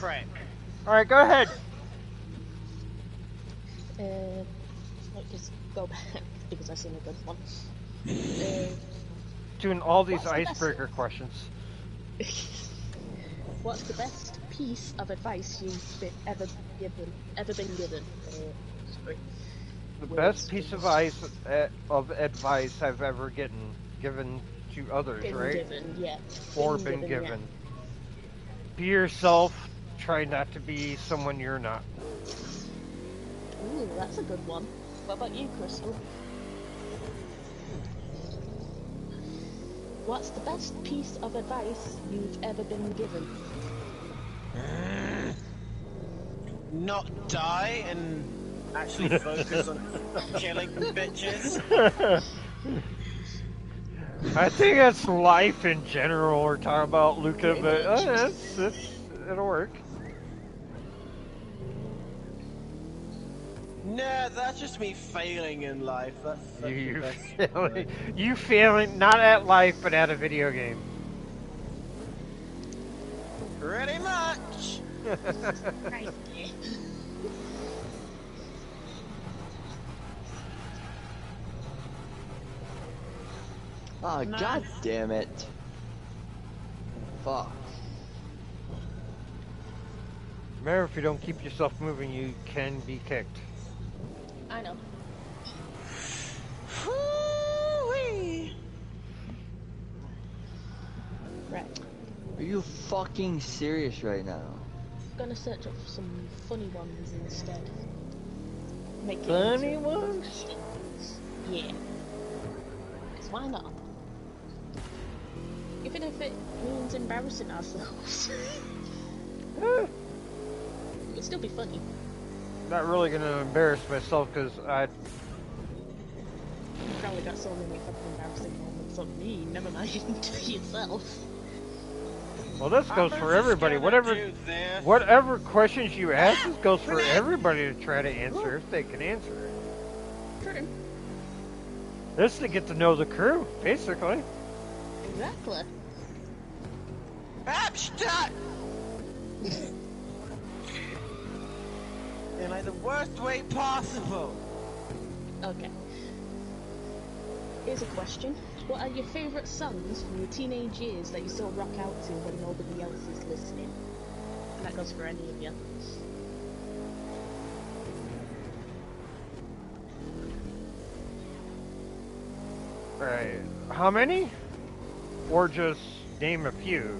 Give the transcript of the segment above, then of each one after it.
Trek. Alright, go ahead. Let's just go back because I've seen a good one. Doing all these What's the best- icebreaker questions. What's the best piece of advice you've ever been given? Sorry. The best piece of advice I've ever given to others, Been right? given, yeah. Or been given. Be yourself. Try not to be someone you're not. Yeah. Ooh, that's a good one. What about you, Crystal? What's the best piece of advice you've ever been given? Not die and actually focus on killing bitches. I think that's life in general we're talking about, Luca, but it'll work. Nah, that's just me failing in life. That's You failing not at life, but at a video game. pretty much. Right. Oh, Nice. god damn it. Fuck. Remember, if you don't keep yourself moving, you can be kicked. I know. Woo-wee. Right. Are you fucking serious right now? Gonna search up for some funny ones instead. Make it Funny into ones? questions. Yeah. 'Cause why not? Even if it means embarrassing ourselves. It'd still be funny. Not really gonna embarrass myself because I. You probably got so many fucking embarrassing moments on me, never mind yourself. Well, this goes I'm for just everybody. gonna do this. Whatever questions you ask, this goes for everybody to try to answer if they can answer it. True. This is to get to know the crew, basically. Exactly. Abstatt! In like the worst way possible. Okay. Here's a question. What are your favourite songs from your teenage years that you still rock out to when nobody else is listening? And that goes for any of you. Right. How many? Or just name a few?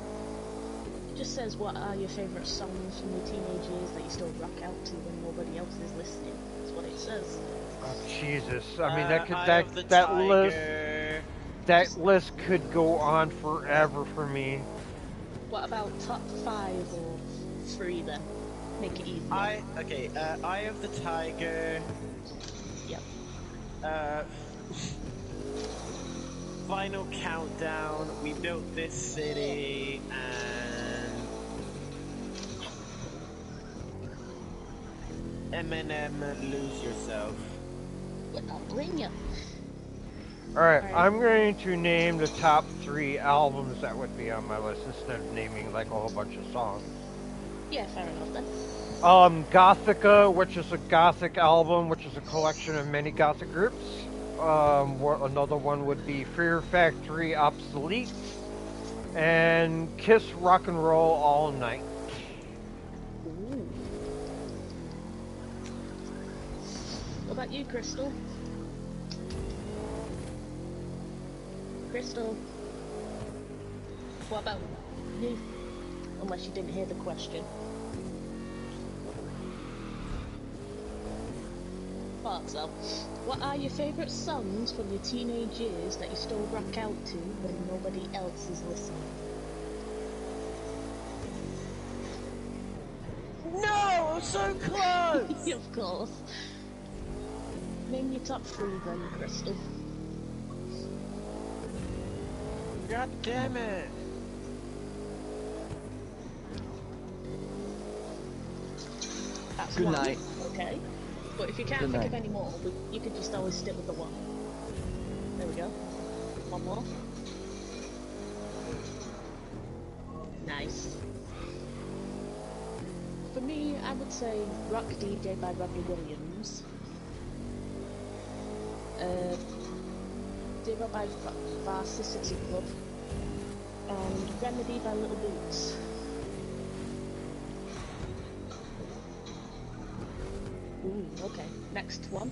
It just says what are your favourite songs from your teenage years that you still rock out to when nobody else is listening. That's what it says. Oh, Jesus. I mean, that could Eye of the that Tiger. list could go on forever for me. What about top 5 or 3 then? Make it easy. Eye of the Tiger. Yep. Final Countdown. We Built This City, and Eminem, Lose Yourself. But I'll bring you. Alright, Alright. I'm going to name the top 3 albums that would be on my list instead of naming like a whole bunch of songs. Yeah, fair enough then. Gothica, which is a gothic album, which is a collection of many gothic groups. Another one would be Fear Factory Obsolete, and Kiss Rock and Roll All Night. Ooh. What about you, Crystal? Crystal? What about you? Unless you didn't hear the question. Thought so. What are your favourite songs from your teenage years that you still rock out to when nobody else is listening? No, I'm so close. Of course. Name your top 3 then, Crystal. God damn it. That's Good one. night. Okay. But if you can't Good think night. of any more, you could just always stick with the one. There we go. One more. Nice. For me, I would say Rock DJ by Robbie Williams. Zero by Varsity Club. And Remedy by Little Boots. Ooh, okay. Next one.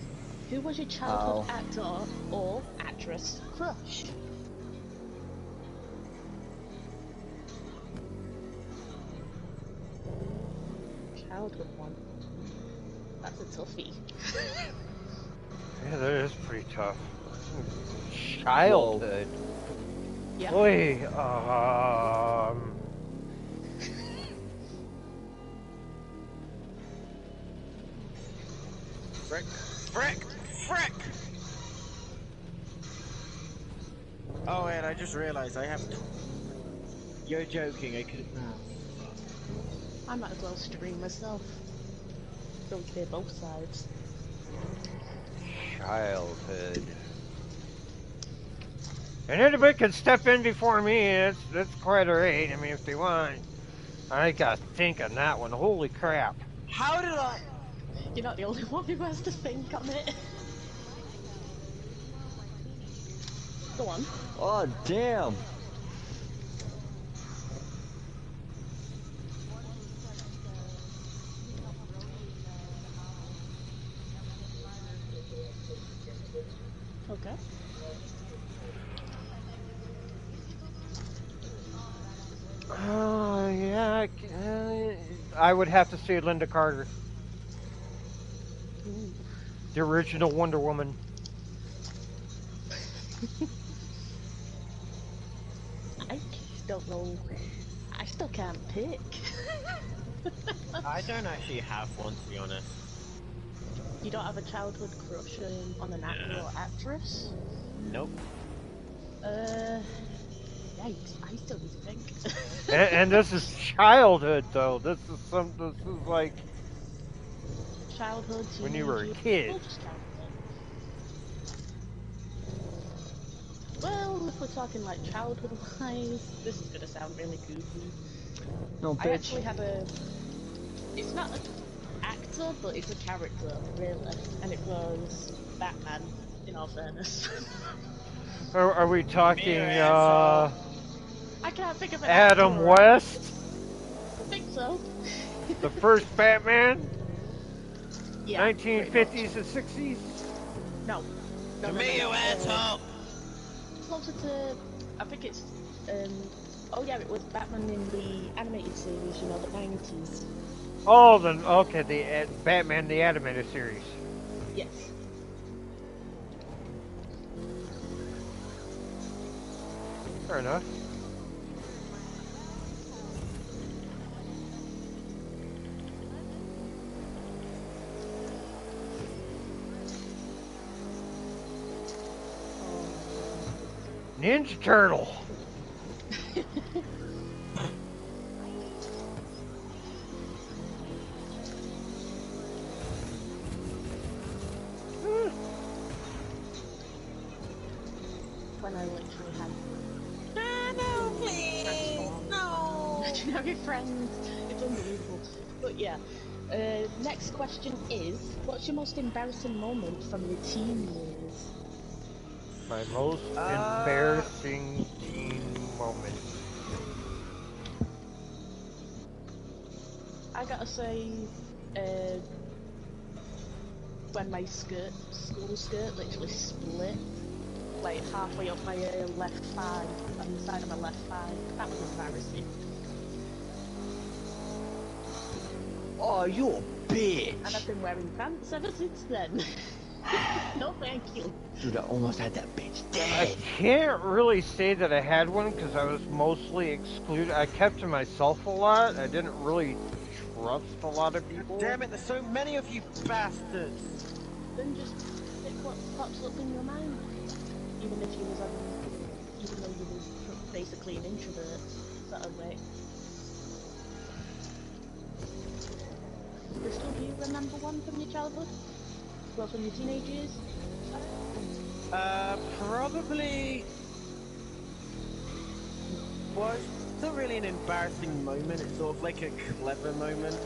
Who was your childhood actor or actress crush? Childhood one. That's a toughie. Yeah, that is pretty tough. Childhood. Yeah. Boy, Frick! Oh, and I just realised I have. You're joking. I could. I might as well stream myself. Don't hear both sides. childhood. And anybody can step in before me, that's quite alright. I mean, if they want. I gotta think on that one. Holy crap. How did I? You're not the only one who has to think on it. Go on. Oh, damn. Okay. Yeah, I would have to say Linda Carter. Ooh. The original Wonder Woman. I don't know. I still can't pick. I don't actually have one, to be honest. You don't have a childhood crush on an actor or actress? Nope. Yikes, I still need to think. and this is childhood, though. This is like Childhood, when you were a teenage kid. years, just childhood. Well, if we're talking like childhood-wise, this is gonna sound really goofy. No, I bitch. actually had a... It's not an actor, but it's a character, really. And it was Batman, in all fairness. Are we talking, I can't think of an Adam actor. West? I think so. The first Batman? Yeah, 1950s and 60s? No. To me, you asshole! Closer to... I think it's... oh yeah, it was Batman in the animated series, you know, the 90s. Oh, okay, the Batman the Animated Series. Yes. Fair enough. Ninja Turtle. When I literally had No, please! No! imaginary friends. It's unbelievable. But yeah. Next question is, what's your most embarrassing moment from your teen years? My most embarrassing teen moment. I gotta say, when my school skirt literally split, like halfway up my left thigh, on the side of my left thigh. That was embarrassing. Oh, you a bitch. And I've been wearing pants ever since then. No thank you. Dude, I almost had that bitch I dead. can't really say that I had one because I was mostly excluded. I kept to myself a lot. I didn't really trust a lot of people. Damn it, there's so many of you bastards! Then just pick what pops up in your mind. Even if you was even though you was basically an introvert, sort of way. Crystal, do you remember one from your childhood? Well, from your teenage years? Probably... Well, it's not really an embarrassing moment, it's sort of like a clever moment.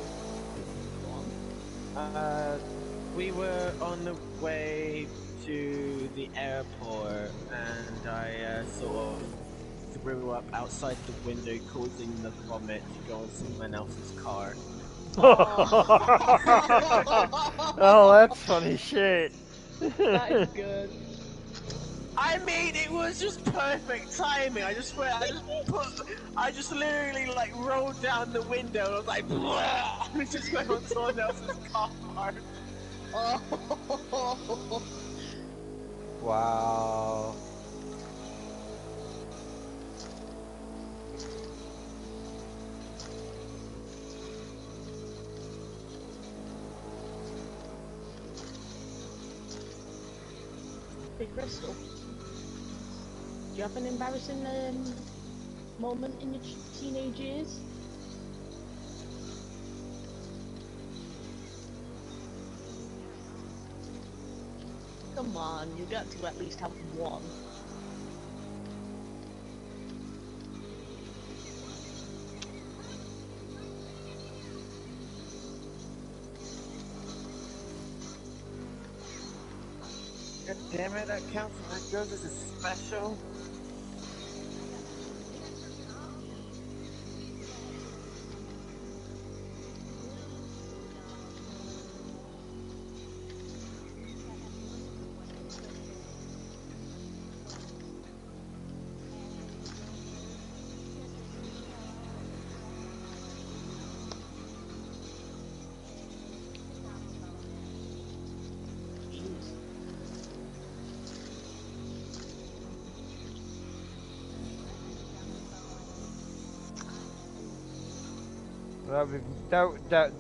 We were on the way to the airport, and I sort of threw up outside the window, causing the vomit to go on someone else's car. Oh, that's funny shit. That is good. I mean, it was just perfect timing. I just swear, I just literally like rolled down the window and I was like, and it just went on someone else's car. Oh. Wow. Big Crystal, do you have an embarrassing moment in your teenage years? Come on, you got to at least have one. God damn it, that counts that goes as a special.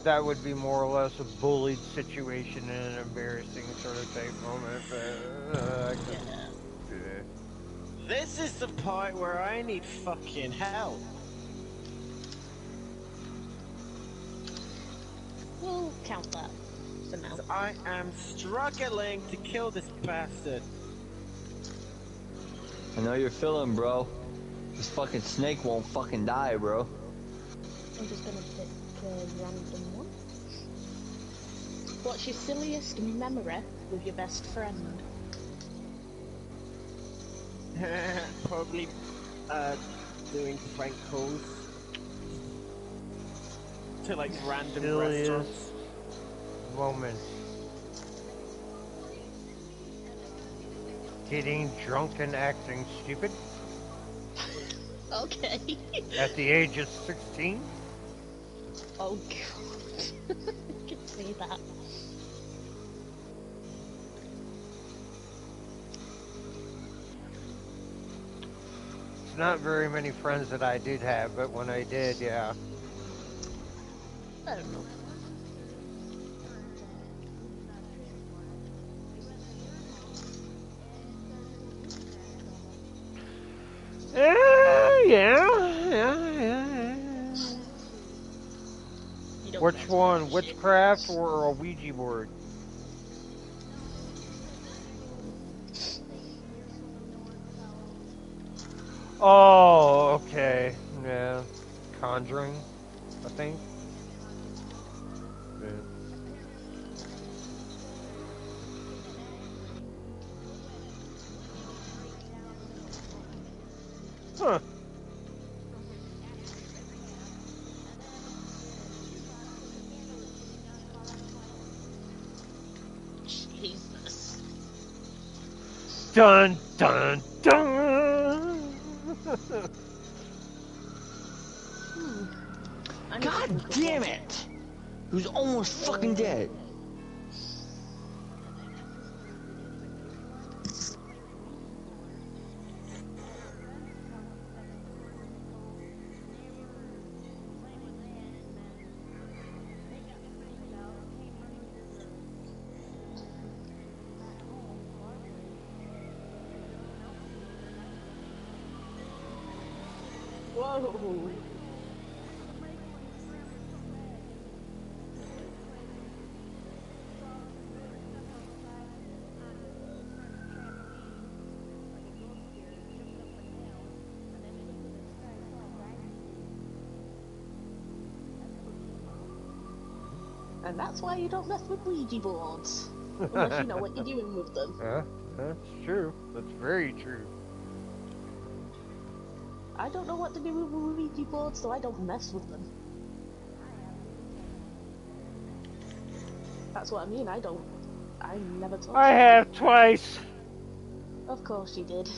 That would be more or less a bullied situation and an embarrassing sort of type moment, but This is the part where I need fucking help. We'll count that for now. I am struggling to kill this bastard. I know you're feeling, bro. This fucking snake won't fucking die, bro. I'm just gonna pick a random one. What's your silliest memory with your best friend? Probably doing prank calls to like random Silliest restaurants. moment. Getting drunk and acting stupid Okay. at the age of 16. Oh god. I can see that. It's not very many friends that I did have, but when I did, yeah. I don't know. Yeah. You don't Which remember one? that shit. Witchcraft or a Ouija board? Oh, okay. Yeah. Conjuring, I think. Yeah. Huh. Jesus. Dun dun dun. I need to God think of damn one. it! He was almost fucking dead. Whoa. And that's why you don't mess with Ouija boards. Unless you know what you're doing with them. Yeah, that's true. That's very true. I don't know what to do with Ouija boards, so I don't mess with them. That's what I mean, I never touch I them. have twice. Of course you did.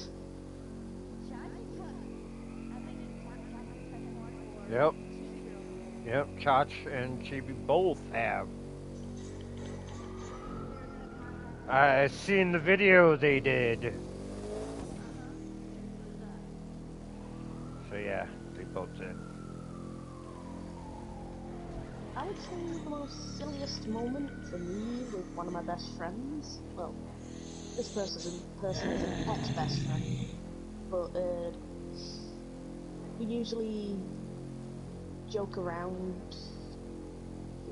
Yep. Yep, Chach and Chibi both have. I seen the video they did. So yeah, they both did. I would say the most silliest moment for me with one of my best friends. Well, this person is an ex-best friend, but we usually joke around,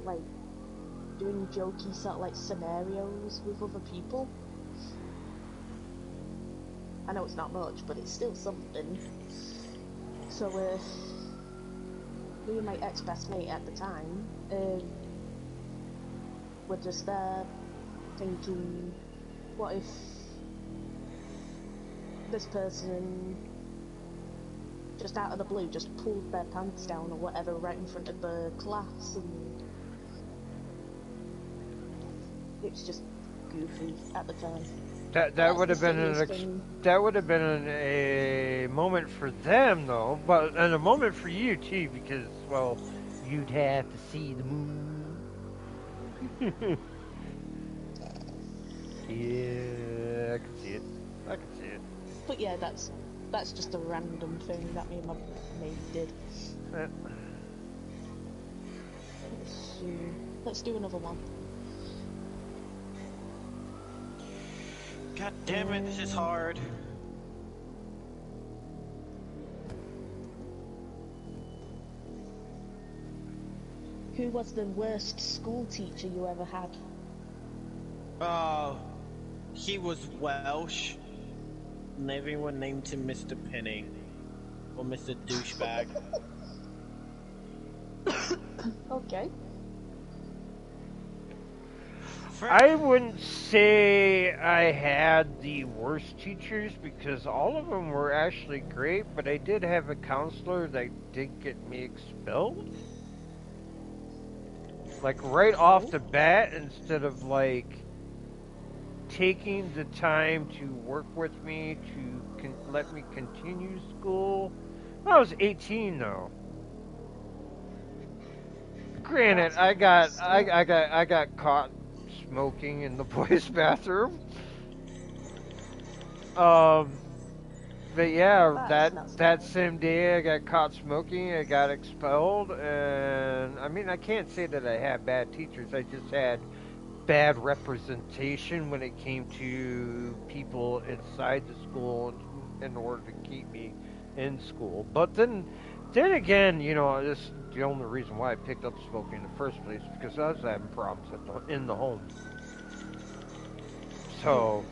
like doing jokey sort of like scenarios with other people. I know it's not much, but it's still something. So me and my ex-best mate at the time were just there thinking, what if this person just out of the blue just pulled their pants down or whatever right in front of the class, and it's just goofy at the time. That would have been a moment for them though, but and a moment for you too, because well, you'd have to see the moon. Yeah, I can see it. I can see it. But yeah, that's just a random thing that me and my mate did. Let's do another one. God damn it, this is hard. Who was the worst school teacher you ever had? Oh, he was Welsh. And everyone named him Mr. Penny. Or Mr. Douchebag. Okay. I wouldn't say I had the worst teachers because all of them were actually great, but I did have a counselor that did get me expelled. Like right off the bat, instead of like taking the time to work with me to let me continue school. I was 18 though. Granted, I got caught smoking in the boys' bathroom. But yeah, that same day I got caught smoking, I got expelled, and I mean I can't say that I had bad teachers. I just had bad representation when it came to people inside the school in order to keep me in school. But then again, you know, this is the only reason why I picked up smoking in the first place, because I was having problems in the home. So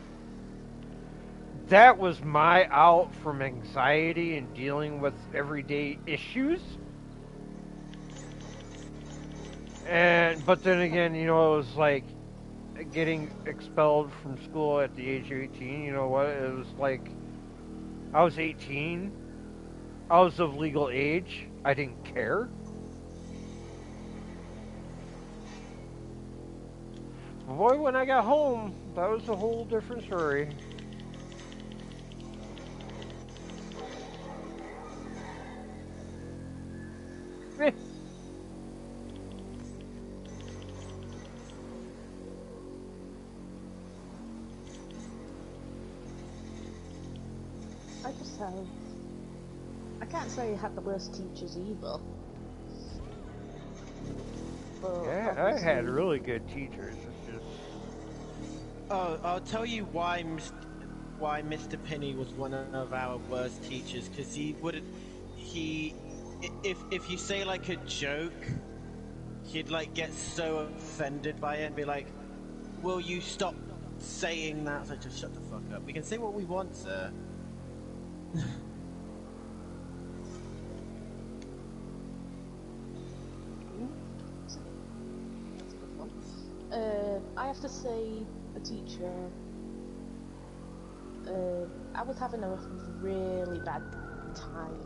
that was my out from anxiety and dealing with everyday issues. But then again, you know, it was like getting expelled from school at the age of 18. You know what? It was like I was 18. I was of legal age. I didn't care. Boy, when I got home, that was a whole different story. I can't say I had the worst teachers either. But yeah, I had really good teachers. It's just... Oh, I'll tell you why Mr. Penny was one of our worst teachers, because if you say like a joke, he'd like get so offended by it and be like, will you stop saying that? It's like, just shut the fuck up. We can say what we want, sir. I have to say, a teacher. I was having a really bad time.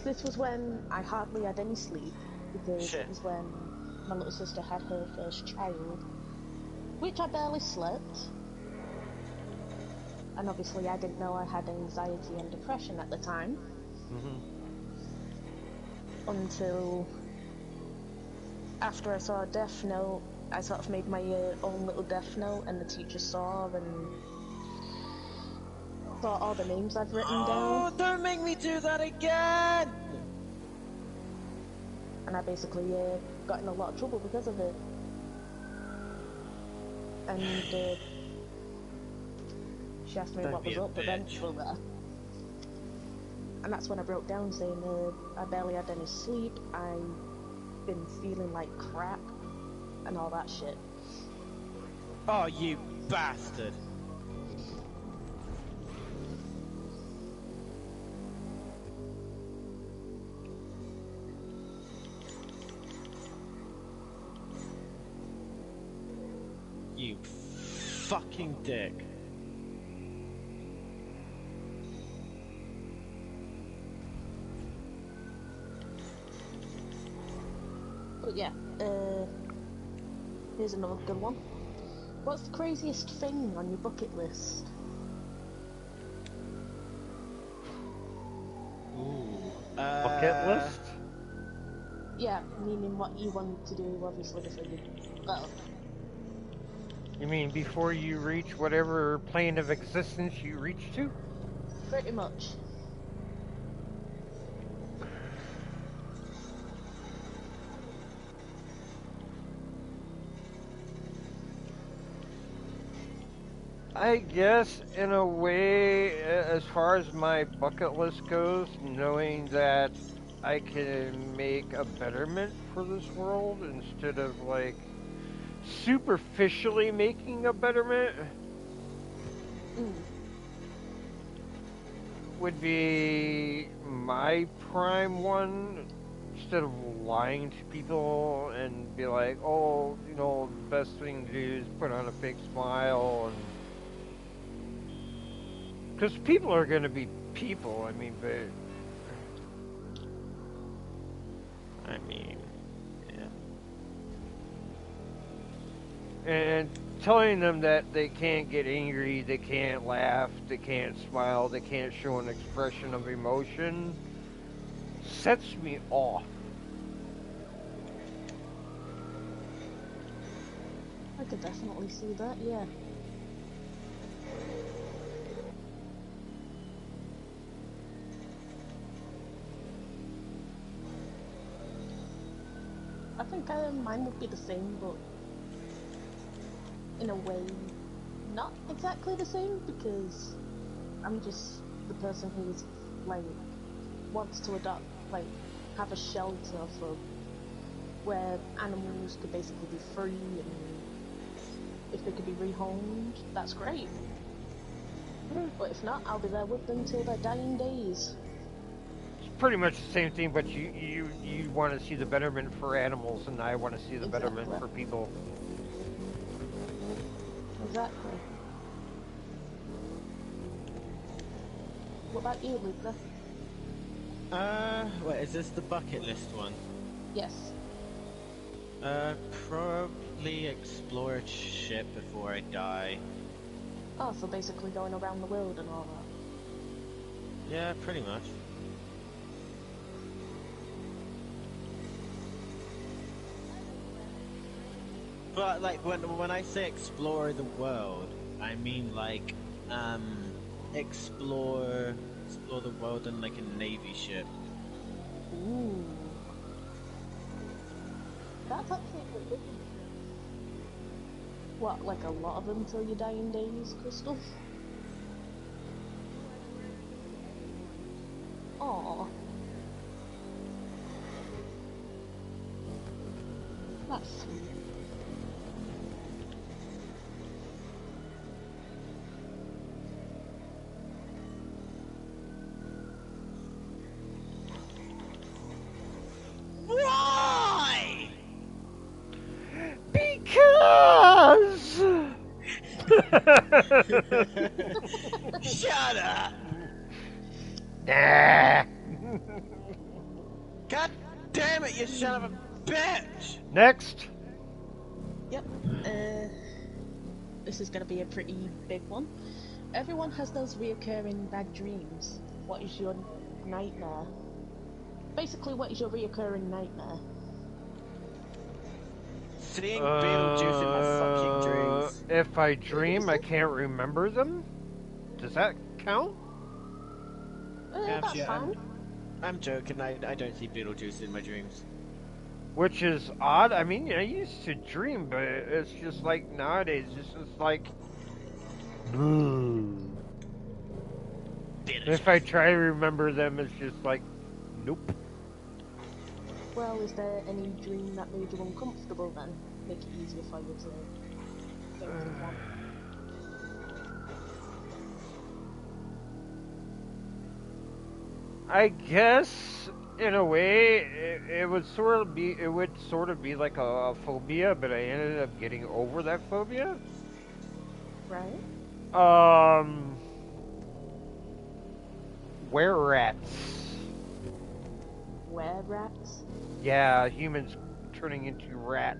This was when I hardly had any sleep, because Shit. it was when my little sister had her first child, which I barely slept. And obviously I didn't know I had anxiety and depression at the time, until after I saw a death note. I sort of made my own little death note, and the teacher saw and saw all the names I'd written Oh, down, don't make me do that again! and I basically got in a lot of trouble because of it. And she asked me Don't what be was a up bitch. eventually. And that's when I broke down, saying I barely had any sleep, I've been feeling like crap, and all that shit. Oh, you bastard! You fucking dick. But yeah, here's another good one. What's the craziest thing on your bucket list? Ooh. Bucket list? Yeah, meaning what you want to do, obviously, before you... Well, You mean before you reach whatever plane of existence you reach to? pretty much. I guess, in a way, as far as my bucket list goes, knowing that I can make a betterment for this world instead of, like, superficially making a betterment would be my prime one. Instead of lying to people and be like, oh, you know, the best thing to do is put on a fake smile and because people are going to be people. I mean, but yeah. And telling them that they can't get angry, they can't laugh, they can't smile, they can't show an expression of emotion sets me off. I could definitely see that, yeah. I think mine would be the same, but in a way, not exactly the same, because I'm just the person who's, like, wants to adopt, like, have a shelter for where animals could basically be free, and if they could be rehomed, that's great. But if not, I'll be there with them till their dying days. It's pretty much the same thing, but you want to see the betterment for animals, and I want to see the betterment Exactly. for people. Exactly. What about you, Luca? Wait, is this the bucket list one? Yes. Probably explore a ship before I die. Oh, so basically going around the world and all that. Yeah, pretty much. But like when I say explore the world, I mean like explore the world in like a navy ship. Ooh. That's actually a good. What, like a lot of them till your dying days, Crystal? Aww. That's sweet. Why? Because Shut up! Nah. God damn it, you son of a bitch! Next. Yep. This is gonna be a pretty big one. Everyone has those reoccurring bad dreams. What is your nightmare? Basically, what is your reoccurring nightmare? Seeing Beetlejuice in my fucking dreams. If I dream, I can't remember them. Does that count? That's Yeah, fine. I'm joking, I don't see Beetlejuice in my dreams. Which is odd. I mean, I used to dream, but it's just like nowadays, it's just like. If I try to remember them, it's just like, nope. Well, is there any dream that made you uncomfortable then? Make it easier for you to get what you want. I guess in a way it would sort of be like a phobia, but I ended up getting over that phobia. Right? Were rats. Were rats? Yeah, humans turning into rats.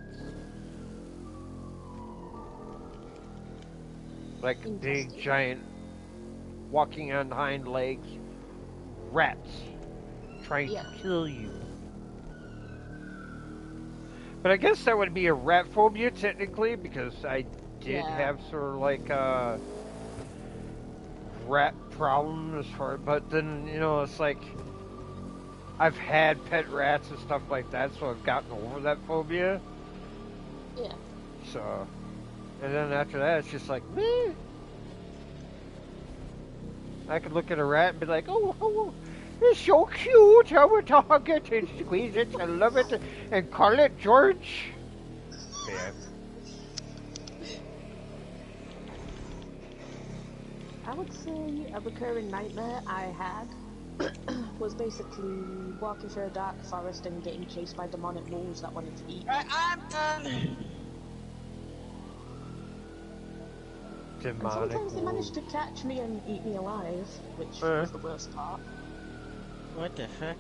Like big, Interesting. giant, walking on hind legs, rats trying Yeah. to kill you. But I guess that would be a rat phobia technically, because I did Yeah. have sort of like a rat problem as far. But then it's like I've had pet rats and stuff like that, so I've gotten over that phobia. Yeah. So, and then after that, it's just like, meh. I could look at a rat and be like, oh, it's so cute. I would hug it and squeeze it and love it and call it George. Yeah. I would say a recurring nightmare I had was basically walking through a dark forest and getting chased by demonic wolves that wanted to eat. I'm done! And Demonic sometimes they wolves. managed to catch me and eat me alive, which was the worst part. What the fuck?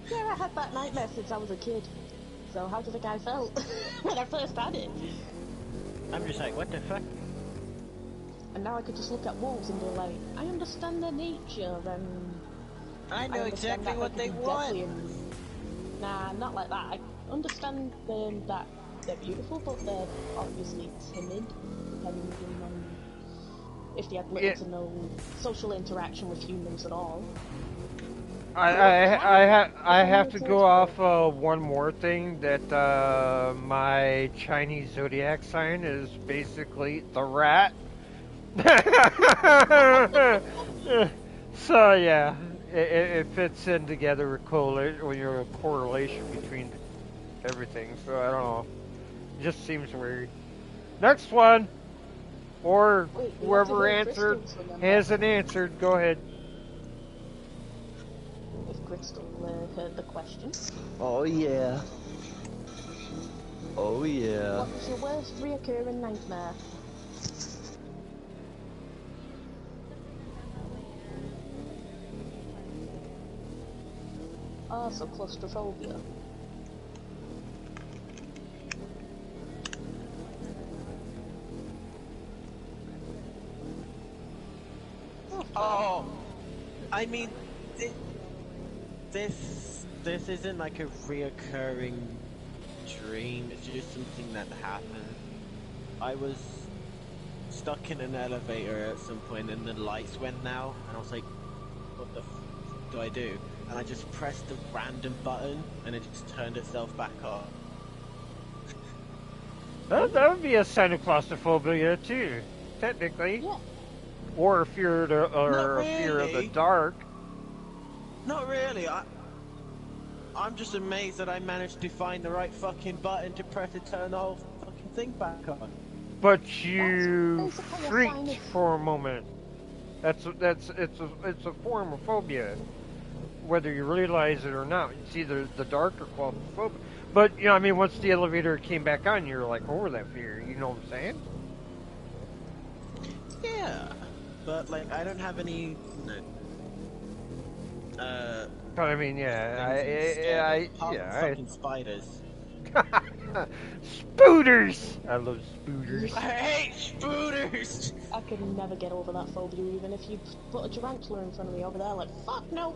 Yeah, I had that nightmare since I was a kid. So how do you think I felt when I first had it? I'm just like, what the fuck? And now I could just look at wolves and be like, I understand their nature and I know understand exactly that what they can be want. deadly and... Nah, not like that. I understand that they're beautiful, but they're obviously timid, depending on if they have little to no social interaction with humans at all. I have to go off one more thing that my Chinese zodiac sign is basically the rat. So yeah, it fits in together when you're a correlation between everything. So I don't know, it just seems weird. Next one, or Wait, we have to whoever hear answered Crystal's remember. hasn't answered. Go ahead. If Crystal heard the question. Oh yeah. Oh yeah. What's your worst reoccurring nightmare? Oh, so claustrophobia. Oh, I mean, this isn't like a reoccurring dream. It's just something that happened. I was stuck in an elevator at some point, and the lights went out, and I was like, "What the f do I do?" And I just pressed the random button, and it just turned itself back on. That would be a sign of claustrophobia too, technically. Yeah. Or a fear a fear of the really. dark. Not really. I'm just amazed that I managed to find the right fucking button to press to turn the whole fucking thing back on. But you That's basically a sign freaked of- for a moment. It's a form of phobia, whether you realize it or not. It's either the dark or claustrophobia. But I mean, once the elevator came back on, you're like over that fear. You know what I'm saying? Yeah, but like I don't have any, But I mean, yeah, things instead, apart yeah, from fucking spiders. Spooters! I love spooters. I hate spooters! I could never get over that phobia, even if you put a tarantula in front of me over there, like, fuck no!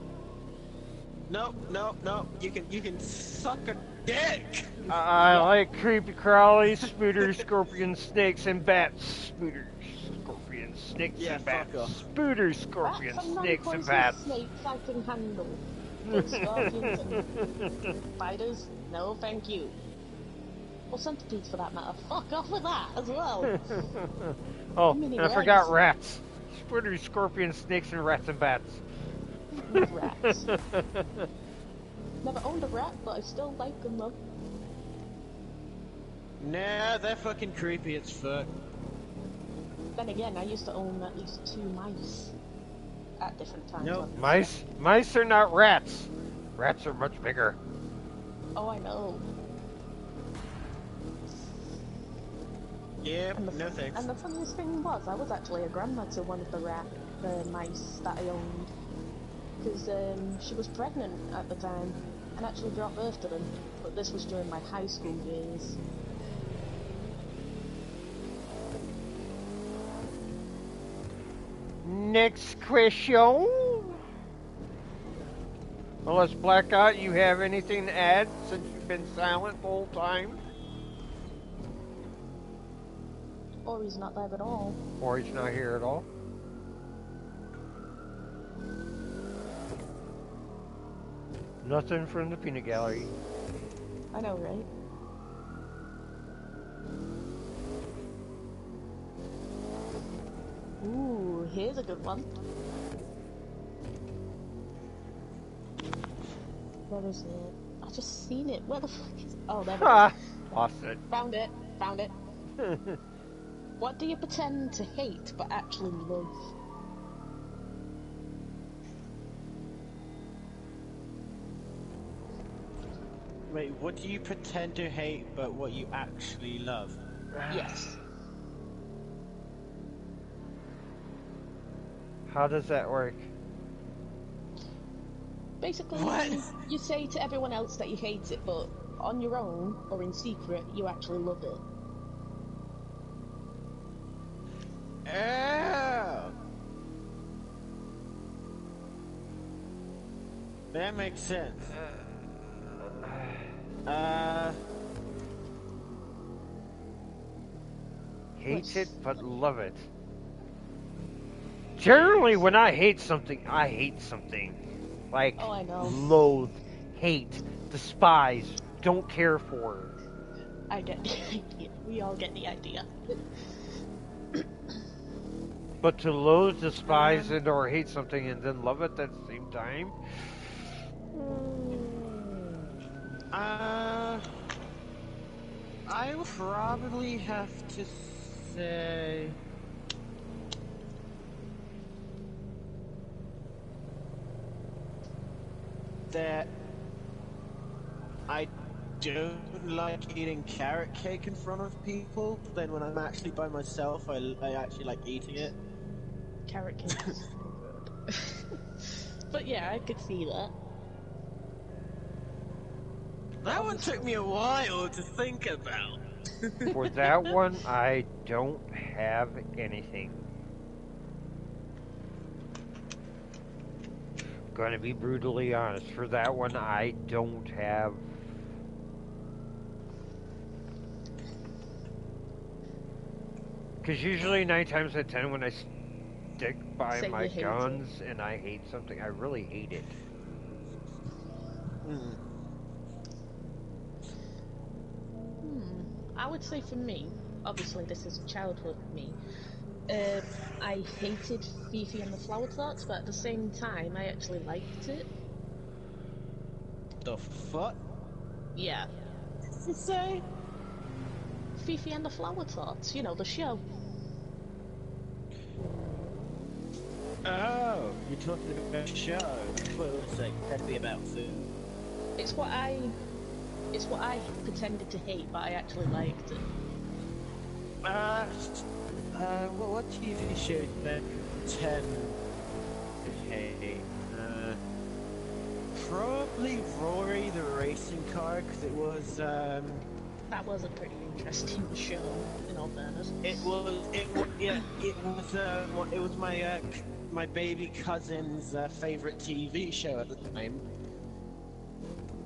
No, no, no, you can suck a dick! I like creepy crawlies, spooters, scorpions, snakes, and bats. Spooters, scorpions, snakes, Yeah, and bats. fuck off. Spooters, scorpions, Bats and snakes, and non-poisonous bats. snakes I can handle. But scorpions and spiders, no thank you. Or centipedes for that matter. Fuck off with that as well. Oh, Mini and I forgot rats. rats. Spooters, scorpions, snakes, and rats and bats. Rats. Never owned a rat, but I still like them though. Nah, they're fucking creepy as fuck. Then again, I used to own at least 2 mice at different times. Nope. Mice are not rats. Rats are much bigger. Oh, I know. Yeah, And the, no thanks. and the funniest thing was, I was actually a grandma to one of the mice that I owned. Because she was pregnant at the time and actually brought birth to them. But this was during my high school years. Next question. Unless Blackout, you have anything to add since you've been silent the whole time? Or he's not there at all. Or he's not here at all? Nothing from the peanut gallery. I know, right? Ooh, here's a good one. Where is it? I just seen it. Where the fuck is it? Oh, there it Ha! is. Lost it. Found it. Found it. What do you pretend to hate but actually love? Wait, what do you pretend to hate but what you actually love? Yes. How does that work? Basically, What? you say to everyone else that you hate it, but on your own or in secret, you actually love it. Oh! That makes sense. Hate it, but love it. Generally, when I hate something, I hate something. Like, Oh, I know. loathe, hate, despise, don't care for. I get the idea. We all get the idea. But to loathe, despise, and or hate something and then love it at the same time? I would probably have to say... that I don't like eating carrot cake in front of people. Then when I'm actually by myself, I actually like eating it. Carrot cake is so good. But yeah, I could see that. That one took me a while to think about. For that one, I don't have anything. Gonna be brutally honest. For that one, I don't have. Because usually 9 times out of 10 when I stick by Say my you hate guns and I hate something, I really hate it. I would say for me, obviously this is childhood me, I hated Fifi and the Flower Tarts, but at the same time I actually liked it. The fuck? Yeah. What's it say? Fifi and the Flower Tarts, you know, the show. Oh, you're talking about a show. What was it? That'd be about food. It's what I pretended to hate, but I actually liked it. What TV show back 10? Okay. Probably Rory the Racing Car, because it was, That was a pretty interesting show, in all fairness. it was my baby cousin's favorite TV show at the time.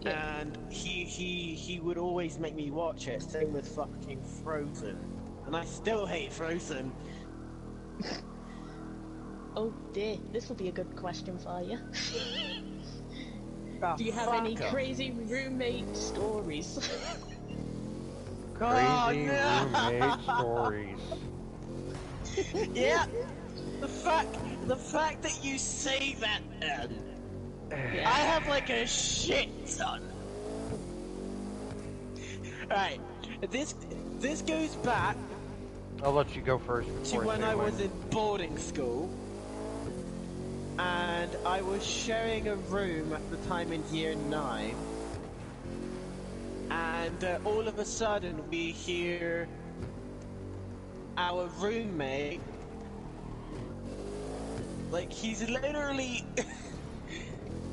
Yeah. And he would always make me watch it, same with fucking Frozen. And I still hate Frozen. Oh dear, this will be a good question for you. Ah, Do you have fuck any off. crazy roommate stories? Crazy no! roommate stories. Yeah, the fact that you say that, I have like a shit ton. Alright, this goes back I'll let you go first to before when say I was when. in boarding school, and I was sharing a room at the time in year 9, and all of a sudden we hear our roommate, like he's literally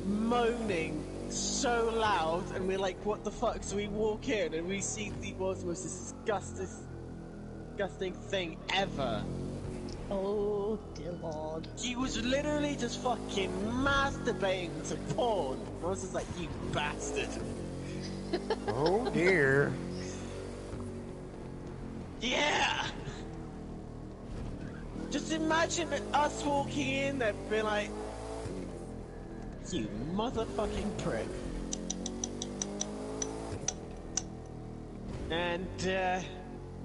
moaning so loud, and we're like, what the fuck? So we walk in and we see the world's most disgusting thing ever. Oh dear lord. He was literally just fucking masturbating to porn. I was just like, you bastard. Oh dear. Yeah! Just imagine us walking in there and be like, you motherfucking prick. And,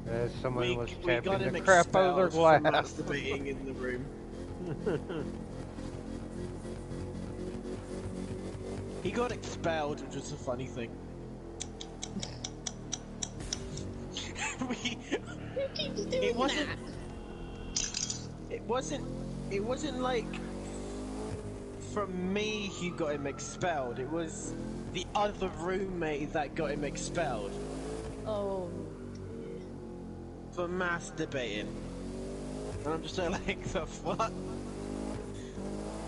As someone we was got tapping him the crap out of their expelled glass. for masturbating in the room. He got expelled, which was a funny thing. Who keeps doing It wasn't. that? It wasn't like from me he got him expelled. It was the other roommate that got him expelled Oh for masturbating. And I'm just like, the fuck?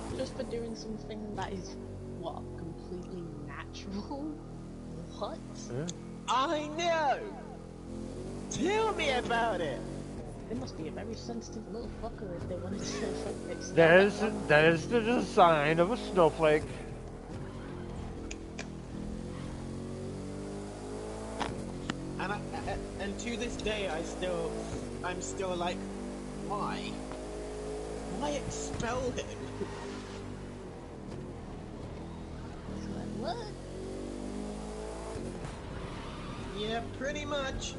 dear. Just for doing something that is, what, completely natural? What? I know. Tell me about it. They must be a very sensitive little fucker if they wanted to expel That is the design of a snowflake. And to this day, I'm still like, why? Why expel him? It's like, what? Yeah, pretty much.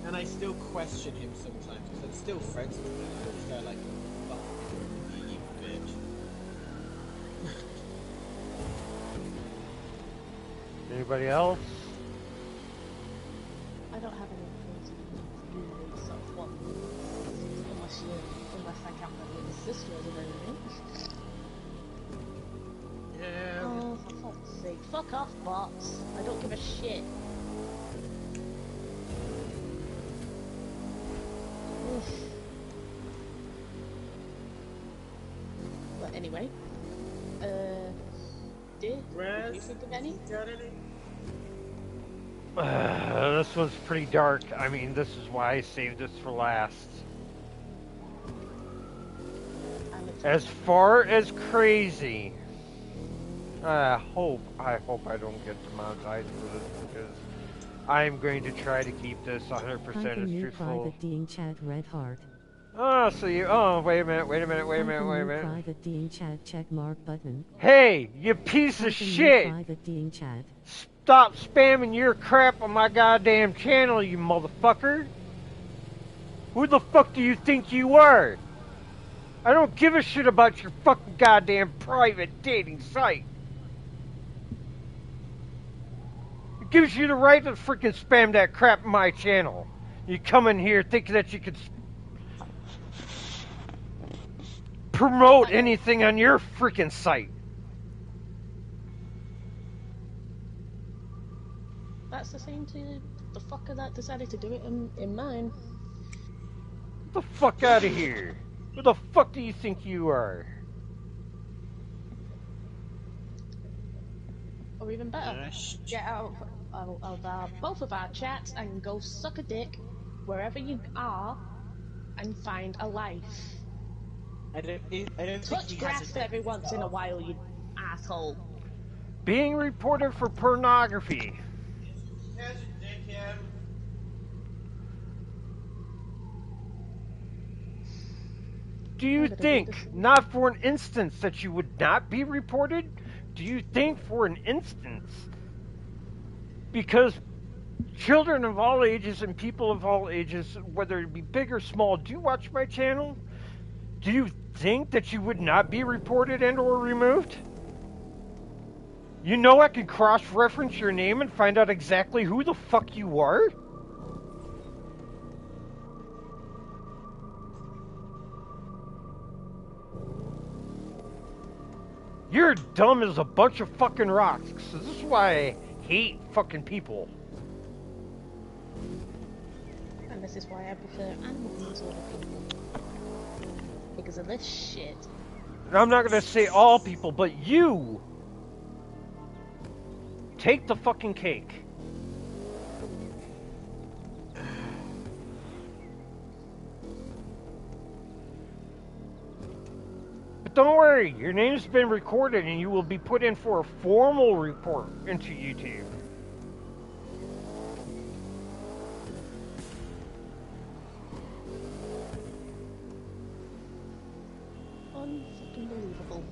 And I still question him sometimes, because I'm still friends with him. I'm just there like, fuck you, bitch. Anybody else? I don't have any crazy roommates of one. Unless I count my little sister as a roommate. Yeah. Oh, for fuck's sake. Fuck off, bots. I don't give a shit. Oof. But anyway. Did you think of any? Got any? This one's pretty dark. I mean, this is why I saved this for last. As far as crazy, I hope I don't get demonetized for this, because I'm going to try to keep this 100% as new truthful. private Dean chat red heart. Oh, so you, oh, wait a minute. Private Dean chat check mark button. Hey, you piece of shit! Private Dean chat. Stop spamming your crap on my goddamn channel, you motherfucker! Who the fuck do you think you are? I don't give a shit about your fucking goddamn private dating site. It gives you the right to freaking spam that crap on my channel. You come in here thinking that you could promote anything on your freaking site. that's the same to the fucker that decided to do it in mine. Get the fuck out of here! Who the fuck do you think you are? Or even better, Yes. get out of both of our chats and go suck a dick wherever you are and find a life. I don't think Touch he grass has a every once in a while, you asshole. Being reported for pornography. Has a dickhead. Do you think, not for an instance, that you would not be reported? Do you think for an instance, because children of all ages and people of all ages, whether it be big or small, do watch my channel? Do you think that you would not be reported and or removed? You know I can cross-reference your name and find out exactly who the fuck you are? You're dumb as a bunch of fucking rocks. So this is why I hate fucking people. And this is why I prefer animals over people. Because of this shit. And I'm not gonna say all people, but you! Take the fucking cake. But don't worry, your name's been recorded and you will be put in for a formal report into YouTube. Unfucking-believable.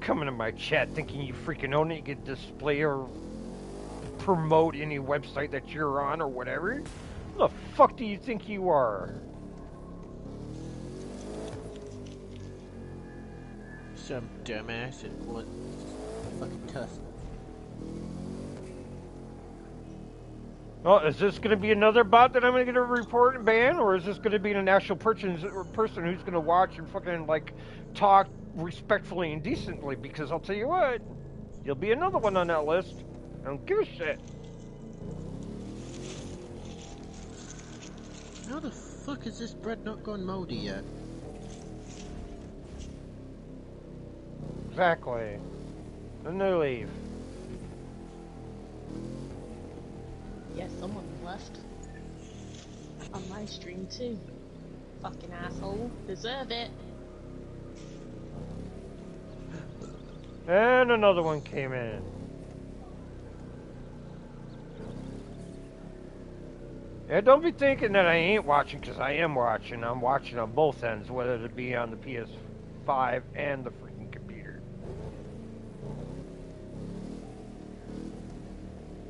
Coming to my chat thinking you freaking own it, you can display or promote any website that you're on or whatever. Who the fuck do you think you are? Some dumbass that wants fucking cuss. Oh, is this going to be another bot that I'm going to get a report and ban, or is this going to be an actual person who's going to watch and fucking like talk respectfully and decently? Because I'll tell you what, you'll be another one on that list. I don't give a shit. How the fuck is this bread not gone moldy yet? Exactly. Then they leave. Yeah, someone left. On my stream too. Fucking asshole. Deserve it. And another one came in. Yeah, don't be thinking that I ain't watching, because I am watching. I'm watching on both ends, whether it be on the PS5 and the freaking computer.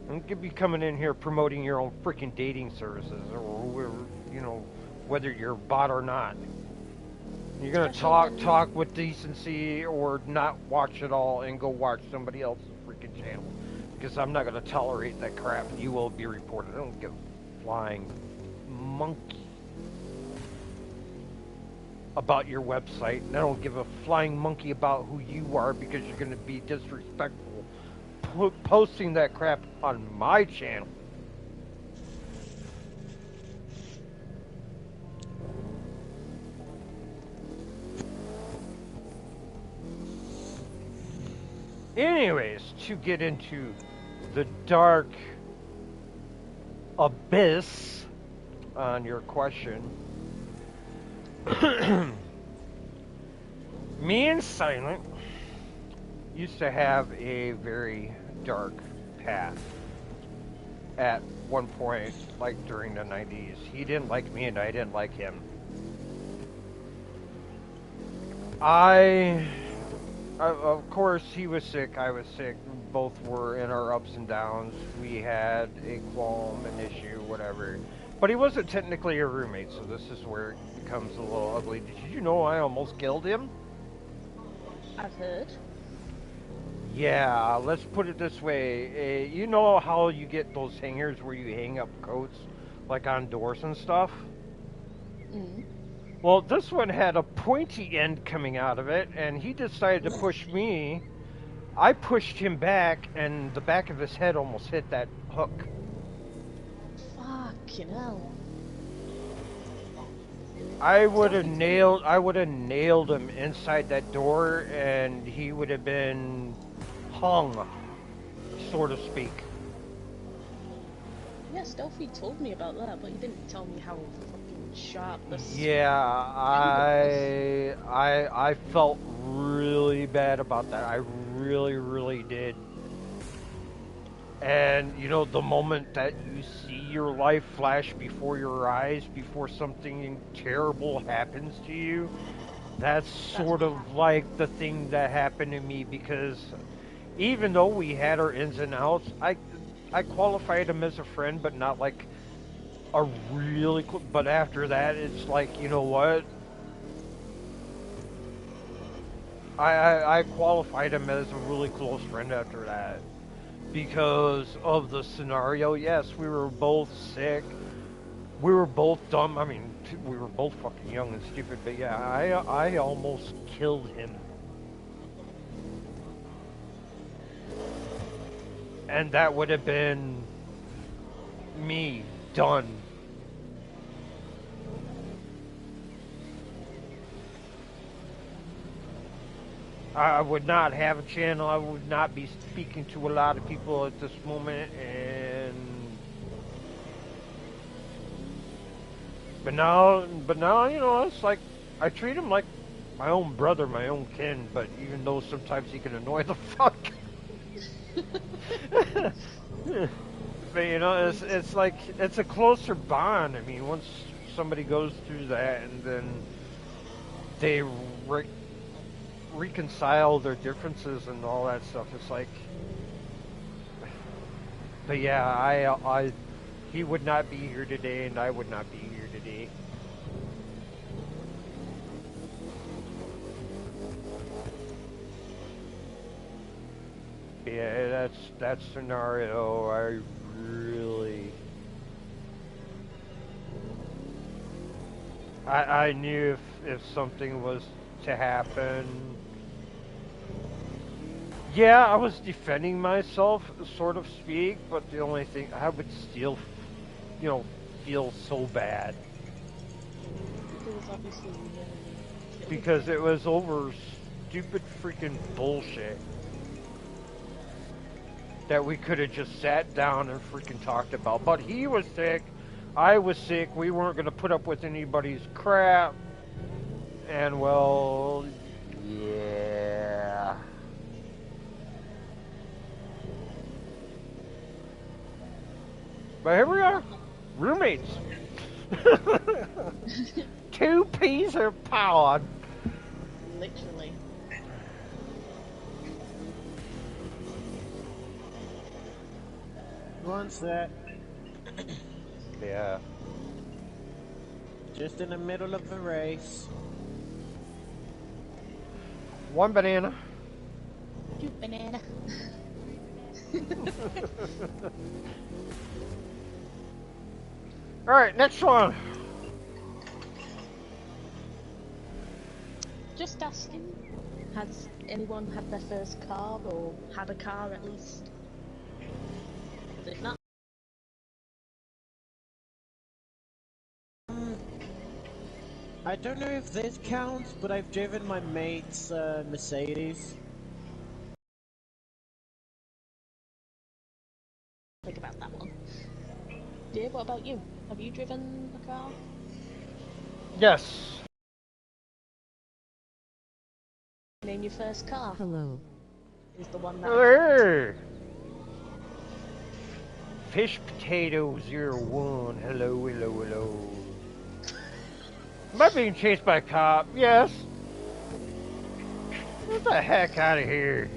Don't be coming in here promoting your own freaking dating services, or you know, whether you're a bot or not. You're gonna talk with decency, or not watch it all and go watch somebody else's freaking channel, because I'm not gonna tolerate that crap. You will be reported. I don't give a flying monkey about your website, and I don't give a flying monkey about who you are, because you're gonna be disrespectful posting that crap on my channel. Anyways, to get into the dark abyss on your question, me and Silent used to have a very dark path at one point, like during the 90s. He didn't like me and I didn't like him. Of course, he was sick, I was sick. Both were in our ups and downs. We had a qualm, an issue, whatever. But he wasn't technically a roommate, so this is where it becomes a little ugly. Did you know I almost killed him? I've heard. Yeah, let's put it this way. You know how you get those hangers where you hang up coats, like on doors and stuff? Mm. Well, this one had a pointy end coming out of it, and he decided to push me I pushed him back, and the back of his head almost hit that hook. Fucking hell. I would have nailed him inside that door, and he would have been hung, so to speak. Yeah, Stealthy told me about that, but he didn't tell me how fucking sharp the Yeah, I felt really bad about that. I really did. And you know, the moment that you see your life flash before your eyes, before something terrible happens to you, that's sort of like the thing that happened to me, because even though we had our ins and outs, I qualified him as a friend, but not like a really but after that, it's like, you know what? I qualified him as a really close friend after that. Because of the scenario, yes, we were both sick. We were both dumb. I mean, we were both fucking young and stupid, but yeah, I almost killed him. And that would have been me done. I would not have a channel. I would not be speaking to a lot of people at this moment, but now, you know, it's like I treat him like my own brother, my own kin. But even though sometimes he can annoy the fuck, but you know, it's like it's a closer bond. I mean, once somebody goes through that, and then they reconcile their differences and all that stuff. It's like, but yeah, he would not be here today, and I would not be here today. Yeah, that scenario. I knew if something was to happen. Yeah, I was defending myself, sort of speak, but the only thing, I would still, you know, feel so bad. Because it was over stupid freaking bullshit. That we could have just sat down and freaking talked about. But he was sick, I was sick, we weren't going to put up with anybody's crap. And well, yeah. But here we are, roommates. 2 peas are pod. Literally. One sec. Yeah. Just in the middle of the race. 1 banana. 2 banana. Alright, next one. Just asking, has anyone had their first car, or had a car at least? If not, I don't know if this counts, but I've driven my mate's Mercedes. think about that one. Dear, what about you? Have you driven a car? Yes. Name your first car. Hello. Is the one that... Hey. Fish Potato 01. Hello, hello, hello. Am I being chased by a cop? Yes. Get the heck out of here.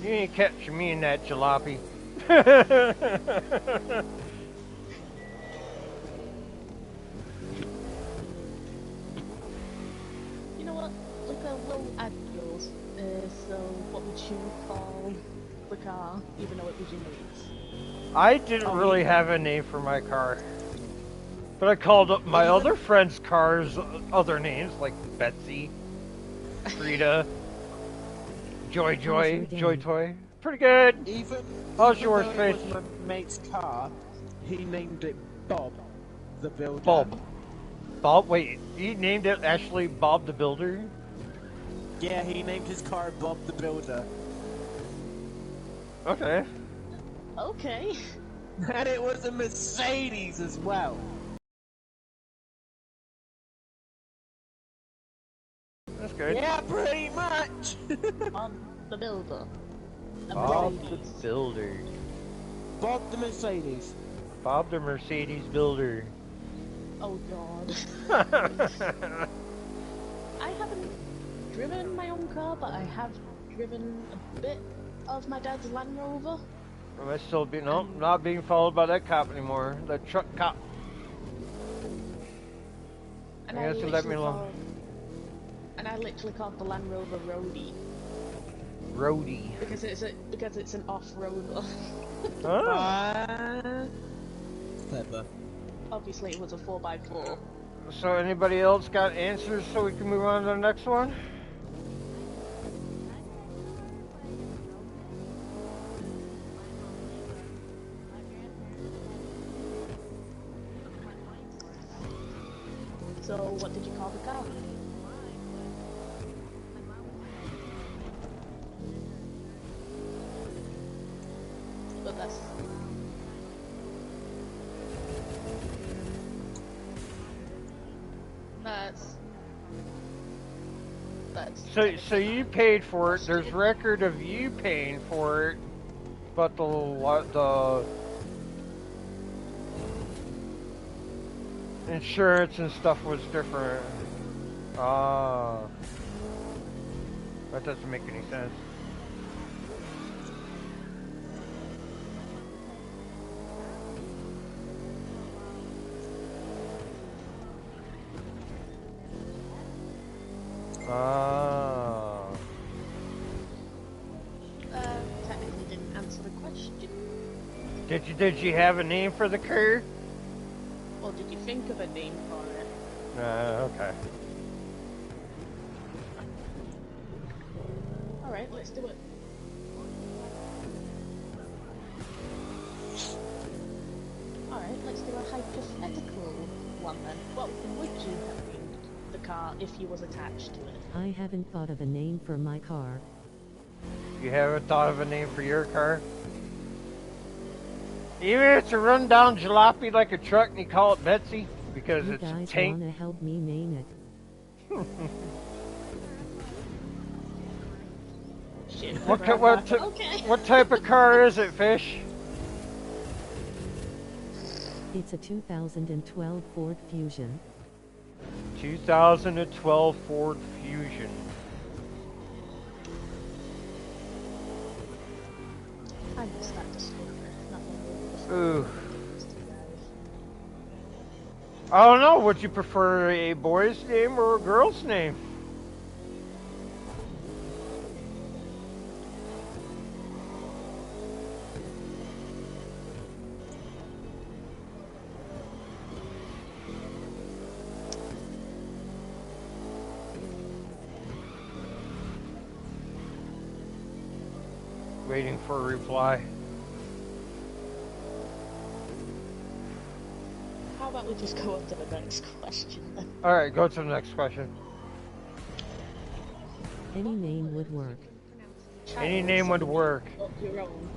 You ain't catching me in that jalopy. You know what? Look, we'll add yours. So, what would you call the car, even though it was your mate's? I didn't really have a name for my car. But I called up my other friends' cars other names like Betsy, Frida, Joy, Joy Toy. Pretty good. How's yours, though Fish? it was my mate's car, he named it Bob, the Builder. Bob, wait, he named it actually Bob the Builder? Yeah, he named his car Bob the Builder. Okay. Okay. And it was a Mercedes as well. That's good. Yeah, pretty much. Bob the Builder. A Bob the Mercedes. Builder. Bob the Mercedes. Bob the Mercedes Builder. Oh god. I haven't driven my own car, but I have driven a bit of my dad's Land Rover. Am I still being not being followed by that cop anymore? The truck cop. And I guess you let me alone. And I literally called the Land Rover Roadie. Roadie. Because it's an off-roader. Oh. Clever. Obviously it was a 4x4. So anybody else got answers so we can move on to the next one? So what did you call the car? But So you paid for it. There's record of you paying for it, but the insurance and stuff was different. Ah, that doesn't make any sense. Ah. Technically didn't answer the question. Did you have a name for the car? Or did you think of a name for it? Okay. Alright, let's do it. Alright, let's do a hypothetical one then. What would you have named the car if you was attached to it? I haven't thought of a name for my car. You haven't thought of a name for your car? Even if it's a run-down jalopy like a truck and you call it Betsy? Because You it's guys a tank? wanna help me name it? Shit. What type of car is it, Fish? It's a 2012 Ford Fusion. 2012 Ford Fusion. I missed that disclaimer. Ooh. I don't know. Would you prefer a boy's name or a girl's name? Waiting for a reply. How about we just go on to the next question then? Alright, go to the next question. Any name would work. Any name would work. Your own.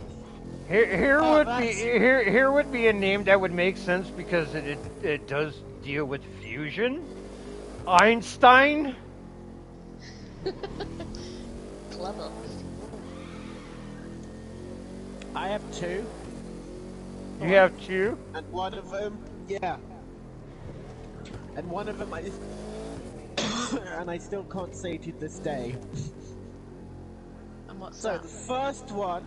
Here would be a name that would make sense because it does deal with fusion. Einstein. Clever. I have two. You have two? And one of them, yeah. And one of them I and I still can't say to this day. And what's So that? the first one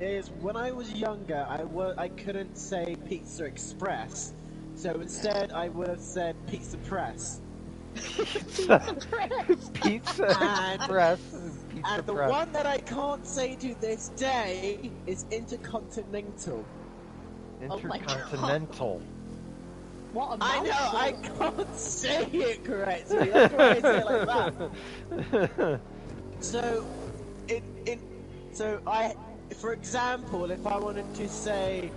is when I was younger, I couldn't say Pizza Express, so instead I would have said Pizza Press. Pizza Express. And the one that I can't say to this day is Intercontinental. Intercontinental. What a I know, I mouthful. can't say it correctly. That's why I say it like that. So, for example, if I wanted to say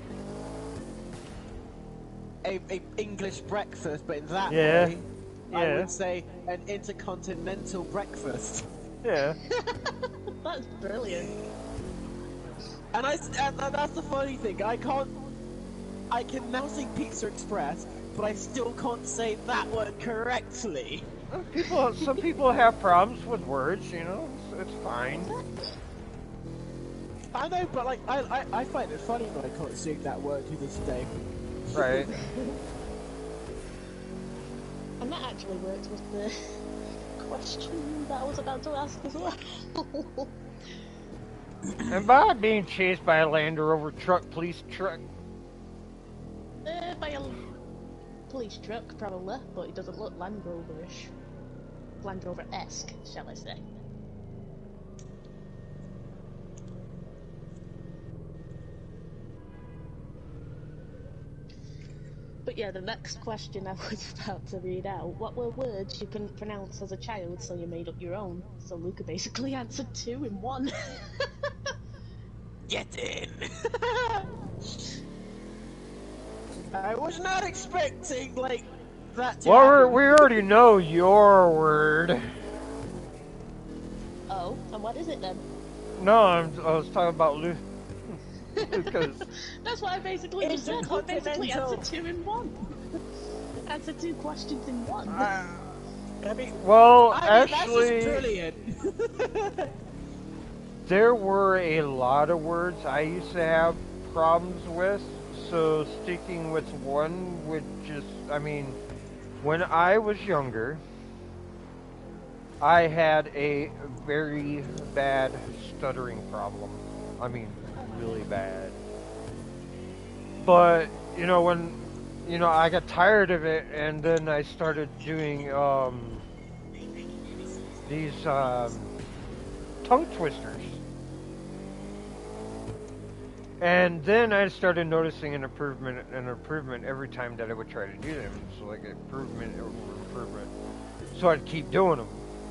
a English breakfast, but in that Yeah. way, I Yeah. would say an intercontinental breakfast. Yeah. That's brilliant. And that's the funny thing. I can now say Pizza Express, but I still can't say that word correctly. Some people have problems with words, you know. It's fine. I know, but like I find it funny when I can't say that word to this day. Right. And that actually worked with the question that I was about to ask as well. And by being chased by a Land Rover truck, police truck. By a police truck, probably, but it doesn't look Land Rover-ish. Land Rover-esque, shall I say. But yeah, the next question I was about to read out, what were words you couldn't pronounce as a child, so you made up your own? So Luca basically answered 2 in 1. Get in! I was not expecting, like, that to Well, happen. we already know your word. Oh, and what is it then? No, I was talking about Lu. Because That's what I basically just said. I basically Intercontinental. answered 2 in 1. Answered 2 questions in 1. I mean, well, that's actually, just brilliant. there were a lot of words I used to have problems with. So sticking with one would just, I mean, when I was younger, I had a very bad stuttering problem. I mean, really bad. But, you know, when, you know, I got tired of it, and then I started doing, these, tongue twisters. And then I started noticing an improvement every time that I would try to do them. So like improvement over improvement. So I'd keep doing them,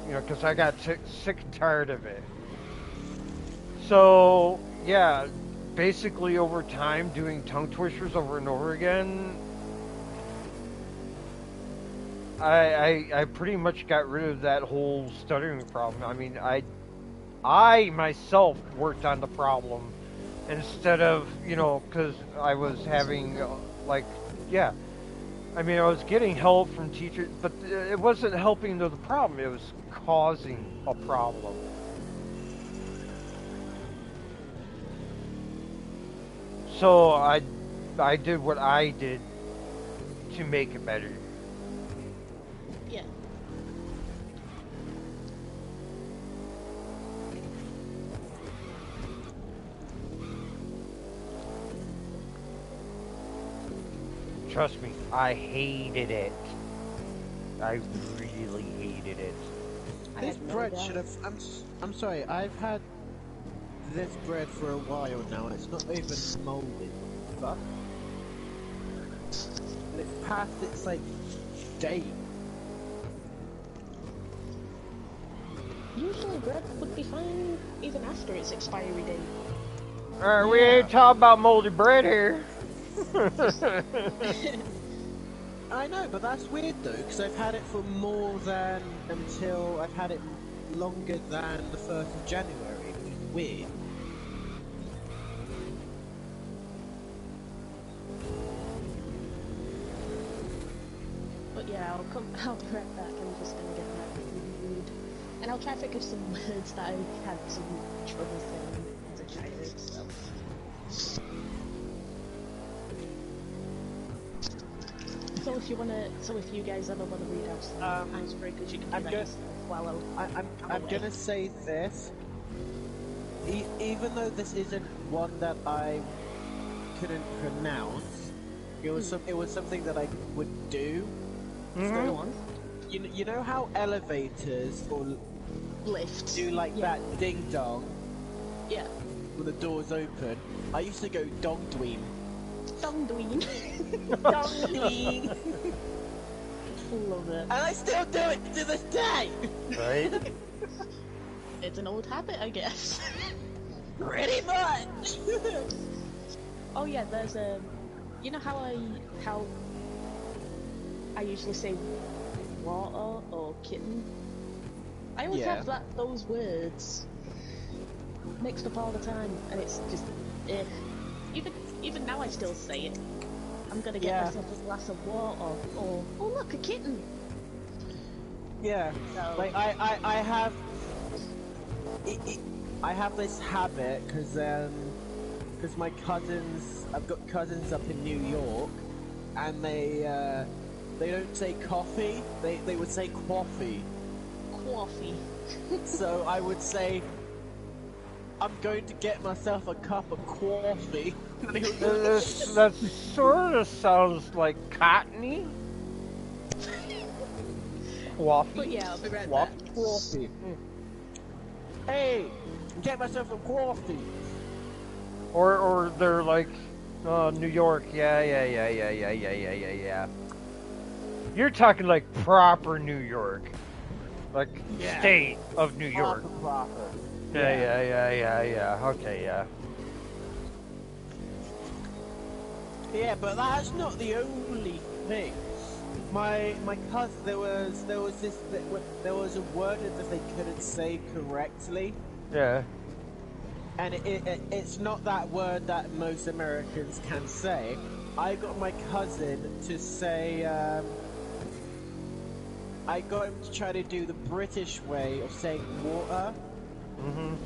you know, because I got sick and tired of it. So yeah, basically over time doing tongue twisters over and over again, I pretty much got rid of that whole stuttering problem. I mean, I myself worked on the problem. Instead of, you know, because I was having, like, yeah. I mean, I was getting help from teachers, but it wasn't helping the problem. It was causing a problem. So I did what I did to make it better. Yeah. Trust me, I hated it. I really hated it. I This had no bread idea. should have. I'm sorry. I've had this bread for a while now. It's not even molded. Fuck. And it's past its like date. Usually bread would be fine even after its expiry date. Alright, we ain't talking about moldy bread here. I know, but that's weird though, because I've had it for more than until I've had it longer than the 1st of January, which is weird. But yeah, I'll be right back. I'm just gonna get that food. And I'll try to think of some words that I had some trouble saying as a child, so. So if you guys ever wanna read out some icebreakers, you can do I'm that go- yourself while I'm gonna say this. Even though this isn't one that I couldn't pronounce, it was something that I would do. Go on. You know how elevators or Lift. do like Yeah. that ding dong Yeah. when the doors open? I used to go dong dweem. Dongdween. Dong-ding. Love it. And I still do it to this day! Right? It's an old habit, I guess. Pretty much! Oh yeah, there's you know how I usually say water or kitten? I always Yeah. have those words mixed up all the time, and it's just even now I still say it. I'm gonna get Yeah. myself a glass of water, or oh look, a kitten. Yeah, So- like I have, I have this habit because my cousins, I've got cousins up in New York, and they don't say coffee, they would say coffee. Coffee. So I would say, I'm going to get myself a cup of coffee. That sort of sounds like cottony. Waffy. But yeah, I'll be right Wap- back. Coffee. Hey, get myself some coffee. Or they're like, New York. Yeah. You're talking like proper New York, like Yeah. state of New York. Proper. Yeah. Okay, yeah. Yeah, but that's not the only thing. My cousin, there was a word that they couldn't say correctly, Yeah. and it's not that word that most Americans can say. I got my cousin to say, I got him to try to do the British way of saying water, Mhm.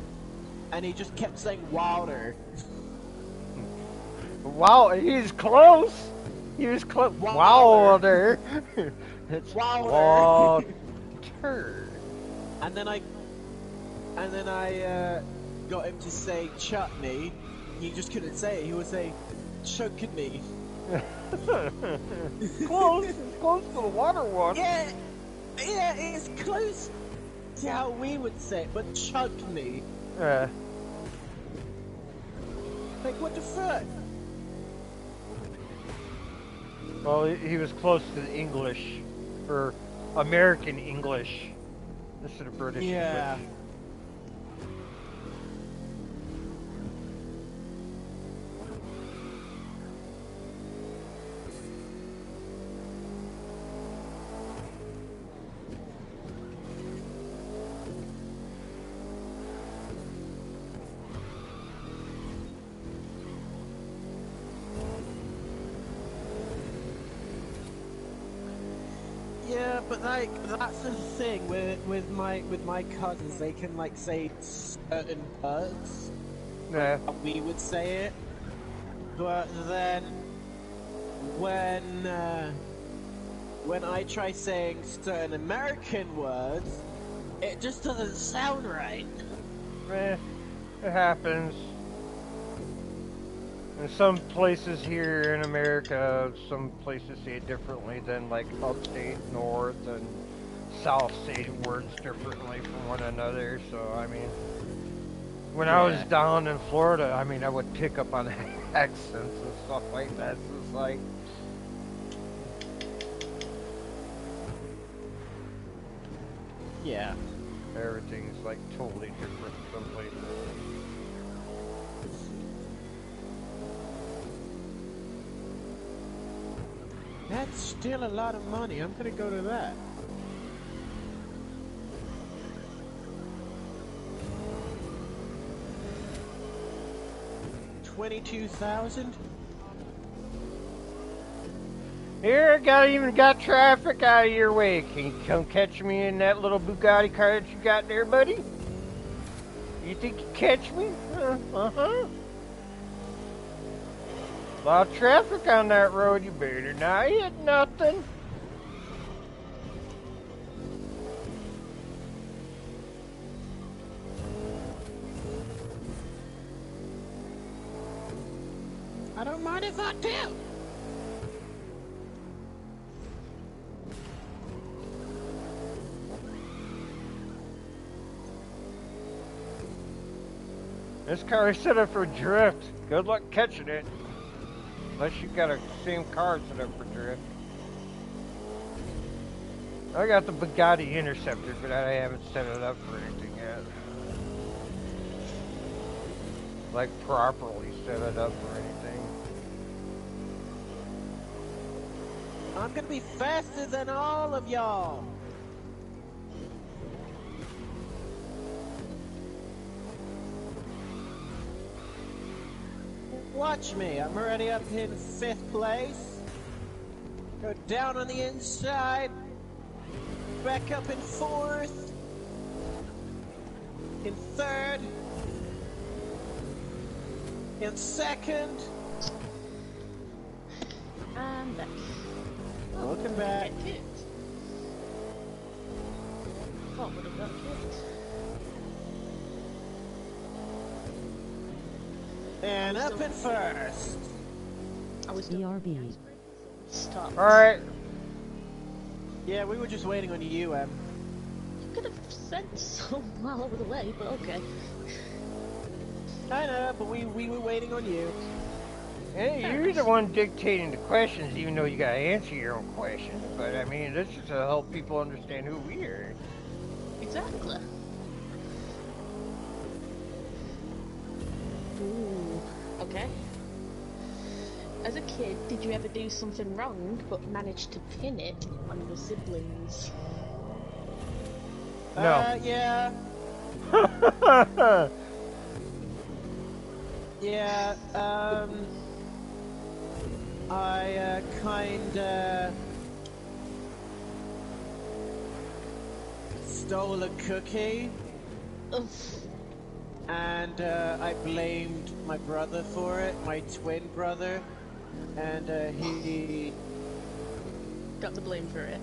and he just kept saying water. Wow, he's close. He was close. Wilder. Wilder. It's Wilder. Walter. And then I got him to say chutney. He just couldn't say it. He would say chutney. Close. Close to the water one. Yeah, it's close to how we would say it, but chutney. Yeah. Like what the fuck? Well, he was close to the English, or American English, instead of British Yeah. English. Yeah, but like that's the thing with my cousins. They can like say certain words. Yeah. We would say it, but then when I try saying certain American words, it just doesn't sound right. It happens. In some places here in America, some places say it differently than like upstate north, and south say words differently from one another. So I mean, when I was Yeah. down in Florida, I mean, I would pick up on accents and stuff like that. So it's like, Yeah. everything's like totally different some places. That's still a lot of money. I'm gonna go to that. $22,000? Here, even got traffic out of your way. Can you come catch me in that little Bugatti car that you got there, buddy? You think you catch me? Uh-huh. A lot of traffic on that road. You better not hit nothing. I don't mind if I do. This car is set up for drift. Good luck catching it. Unless you got a same car set up for drift. I got the Bugatti Interceptor, but I haven't set it up for anything yet. Like properly set it up for anything. I'm gonna be faster than all of y'all. Watch me, I'm already up in 5th place. Go down on the inside. Back up in 4th. In 3rd. In 2nd. And back. Welcome back. Get kicked. Thought would have got kicked. And up in 1st. I was still BRB. Stop. Alright. Yeah, we were just waiting on you, Em. You could have said so well over the way, but okay. I know, but we were waiting on you. Hey, you're the one dictating the questions, even though you gotta answer your own questions. But I mean, this is to help people understand who we are. Exactly. Ooh, okay. As a kid, did you ever do something wrong but manage to pin it on your siblings? No. Yeah. Yeah, I, kinda stole a cookie, Ugh. and, I blamed my brother for it, my twin brother, and, he Got the blame for it.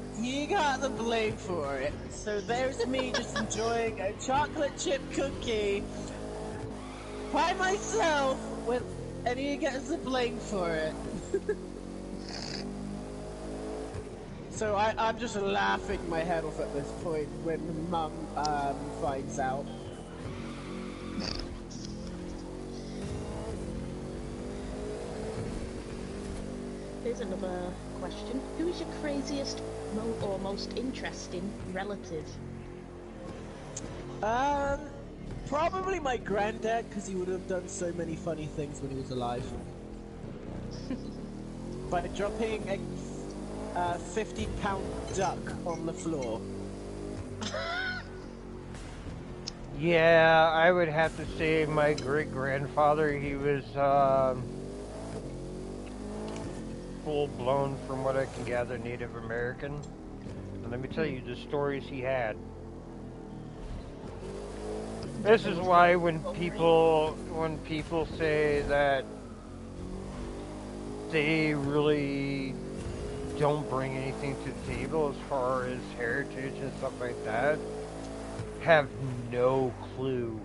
got the blame for it. So there's me just enjoying a chocolate chip cookie by myself, and he gets the blame for it. So I'm just laughing my head off at this point when Mum finds out. Here's another question. Who is your craziest or most interesting relative? Probably my granddad, because he would have done so many funny things when he was alive. By dropping a 50-pound duck on the floor. Yeah, I would have to say my great-grandfather, he was, full-blown, from what I can gather, Native American. And let me tell you the stories he had. This is why when people say that they really don't bring anything to the table as far as heritage and stuff like that, have no clue.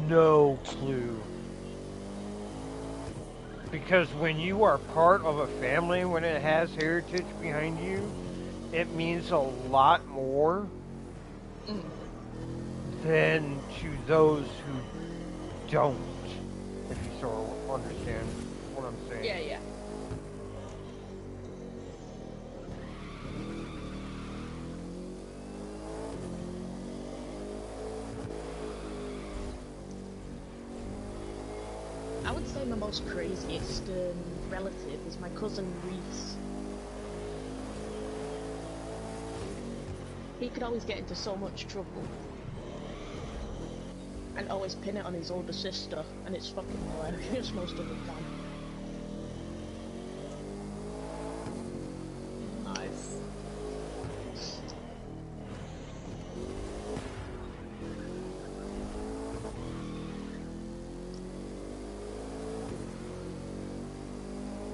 No clue. Because when you are part of a family, when it has heritage behind you, it means a lot more than to those who don't, if you sort of understand what I'm saying. Yeah, yeah. I would say my most craziest relative is my cousin Reese. He could always get into so much trouble. And always pin it on his older sister, and it's fucking hilarious most of the time. Nice.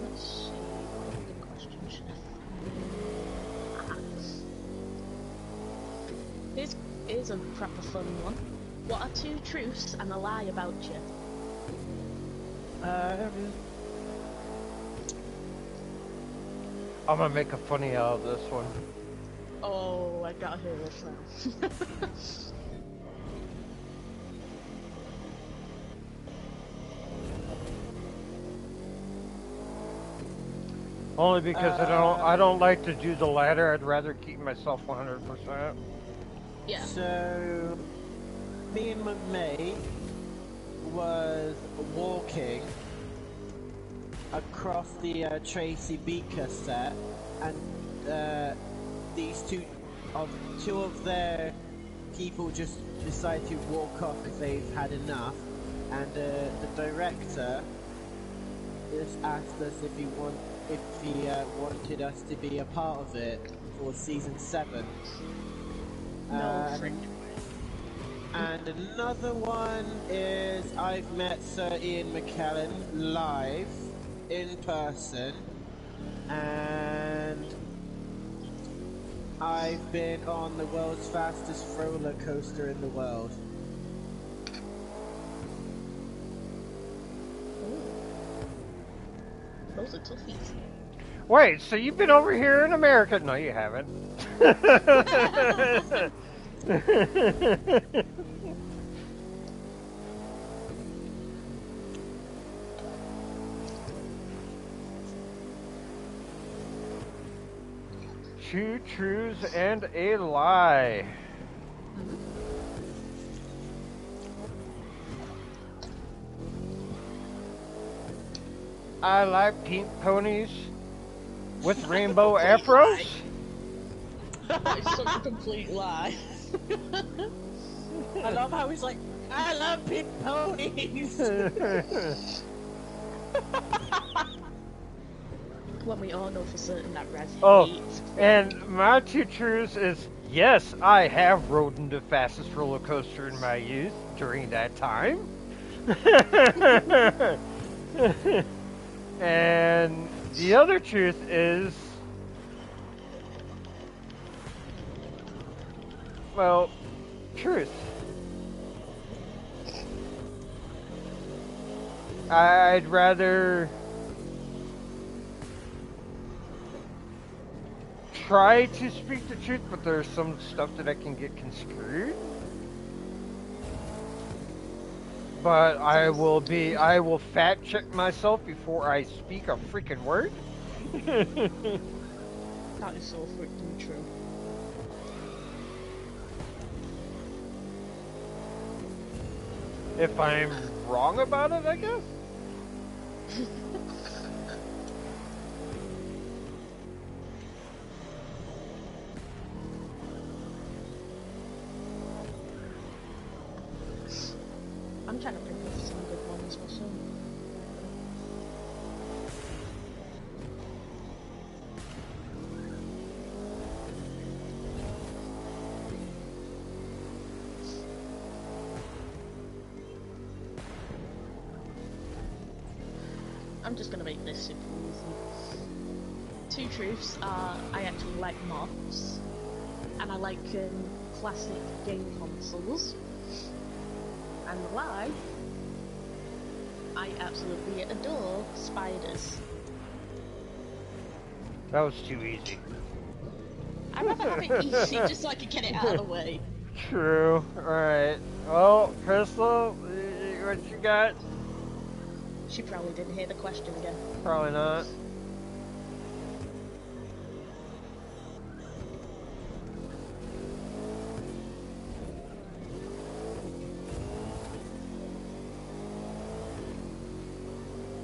Let's see, what other questions should I ask? Here's a proper fun one. What are 2 truths and a lie about you? I'm gonna make a funny out of this one. Oh, I gotta hear this now. Only because I don't like to do the latter. I'd rather keep myself 100%. Yeah. So, me and my mate was walking across the Tracy Beaker set, and these two of their people just decided to walk off because they've had enough, and the director just asked us if he wanted us to be a part of it for season 7. No friend. And another one is I've met Sir Ian McKellen live in person, and I've been on the world's fastest roller coaster in the world. Those are toughies. Wait, so you've been over here in America? No, you haven't. Two truths and a lie. I like pink ponies with rainbow afros. That is such a complete lie. I love how he's like, I love pink ponies! When we all know for certain that Raz hates. And my two truths is, yes, I have ridden the fastest roller coaster in my youth during that time. And the other truth is, well, truth. I'd rather try to speak the truth, but there's some stuff that I can get construed. But I will fact check myself before I speak a freaking word. That is so freaking true. If I'm wrong about it, I guess. I'm trying to think of some good ones myself. I'm just gonna make this super easy. Two truths are I actually like mods, and I like classic game consoles. And the lie, I absolutely adore spiders. That was too easy. I'd rather have it easy just so I can get it out of the way. True. Alright. Well, Crystal, what you got? She probably didn't hear the question again. Probably not.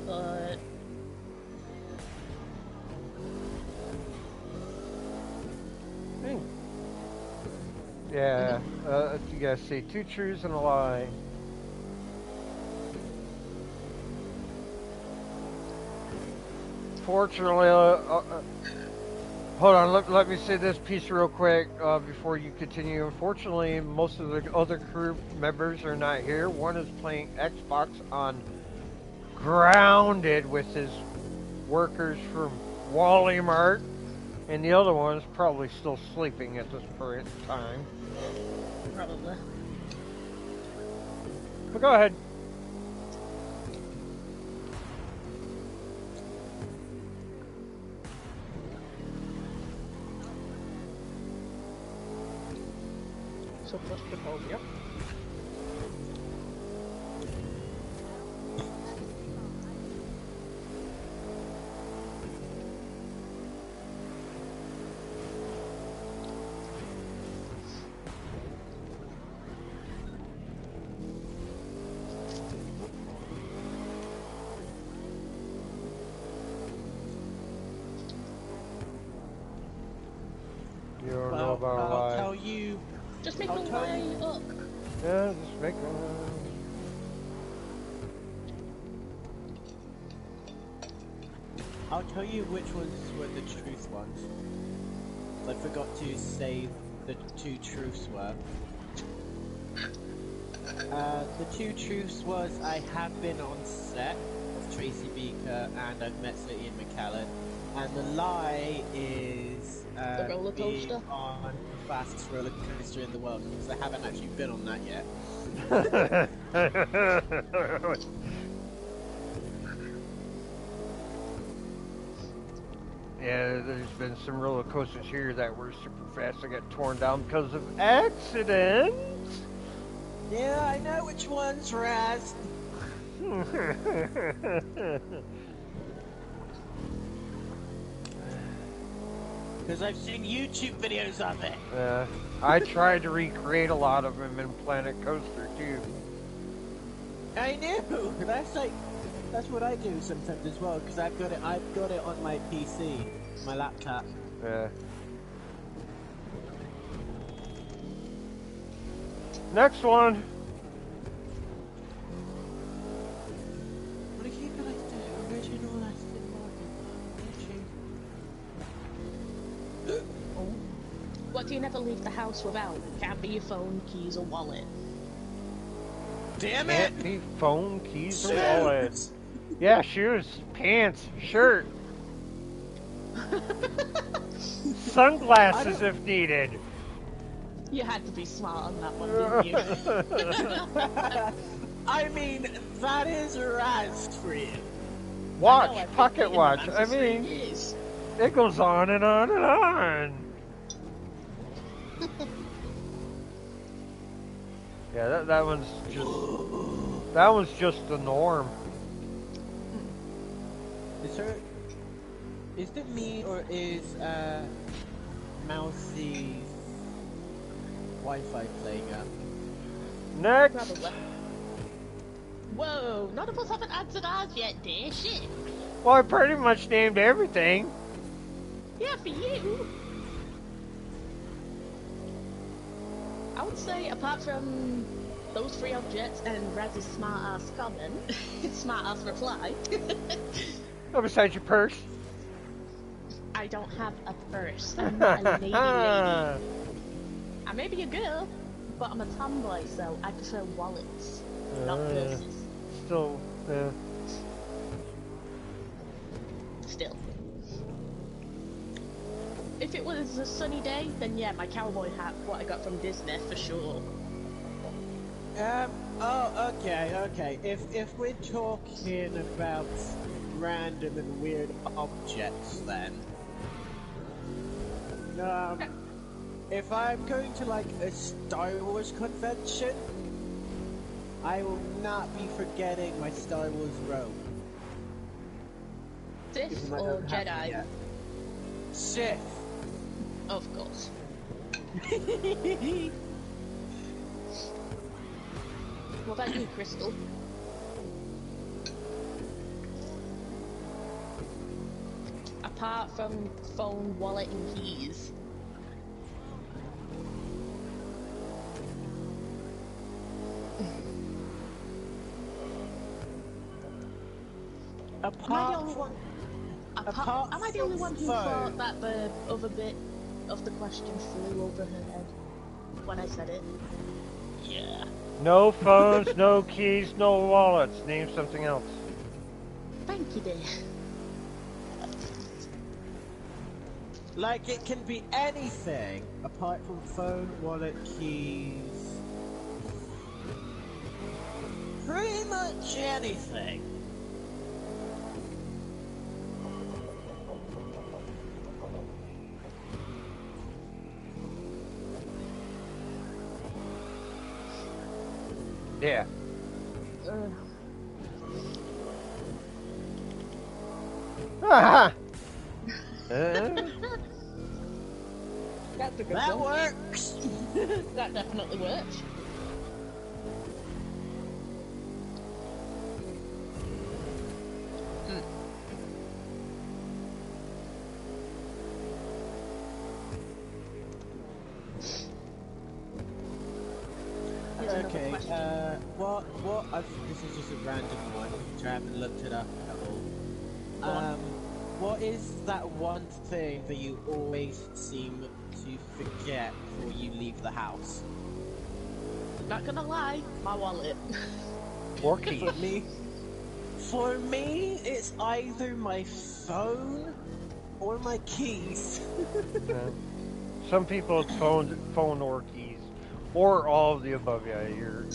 But Yeah. You guys see two truths and a lie. Fortunately, hold on, let me say this piece real quick before you continue. Unfortunately, most of the other crew members are not here. One is playing Xbox on Grounded with his workers from Wally Mart, and the other one is probably still sleeping at this current time. probably. But go ahead. So claustrophobia. You don't know Well, about I'll why. tell you. Just make I'll a tell way you. up. Yeah, just make I'll tell you which ones were the truth ones. I forgot to say the 2 truths were. The 2 truths was I have been on set of Tracy Beaker and I've met Sir Ian McKellen. And the lie is The roller being coaster? on the fastest roller coaster in the world because I haven't actually been on that yet. Yeah, there's been some roller coasters here that were super fast to get torn down because of accidents. Yeah, I know which ones, Raz. Because I've seen YouTube videos of it. I tried to recreate a lot of them in Planet Coaster too. I knew. That's what I do sometimes as well. Because I've got it on my PC, my laptop. Yeah. Next one. What do you keep like the original Aston Martin? What do you never leave the house without? Can't be your phone, keys, or wallet. Damn it! Can't be phone, keys, or wallet. Yeah, shoes, pants, shirt. Sunglasses if needed. You had to be smart on that one, didn't you? I mean, that is Raz for you. Watch, I know, I've been pocket thinking watch. about it I for 3 mean, years. it goes on and on and on. Yeah, that one's just the norm. Is it me or is Mousie's Wi-Fi playing up? Next. Probably. Whoa, none of us haven't answered ours yet, dear shit. Well, I pretty much named everything. Yeah, for you. I would say, apart from those 3 objects and Raz's smart-ass comment, smart-ass reply, Oh, besides your purse. I don't have a purse. I'm not a lady. I may be a girl, but I'm a tomboy, so I prefer wallets, not purses. Still, yeah. Still. If it was a sunny day, then yeah, my cowboy hat, what I got from Disney, for sure. Oh, okay. If we're talking about random and weird objects, then, if I'm going to like a Star Wars convention, I will not be forgetting my Star Wars robe. Sith Even though I or don't have it Jedi? yet. Sith. Of course. What about you, Crystal? Apart from phone, wallet, and keys. Apart from Am I the only one who phone. thought that the other bit of the question flew over her head when I said it? Yeah. No phones, no keys, no wallets. Name something else. Thank you, dear. Like, it can be anything apart from phone, wallet, keys. Pretty much anything. Yeah. Ah! That's a good That one. works! That definitely works. Here's another Okay, question. this is just a random one, which I haven't looked it up at all. Go on. What is that one thing that you always seem to forget before you leave the house? Not gonna lie, my wallet. Or keys. For me, it's either my phone or my keys. Yeah. Some people it's phone or keys, or all of the above. Yeah, yeah.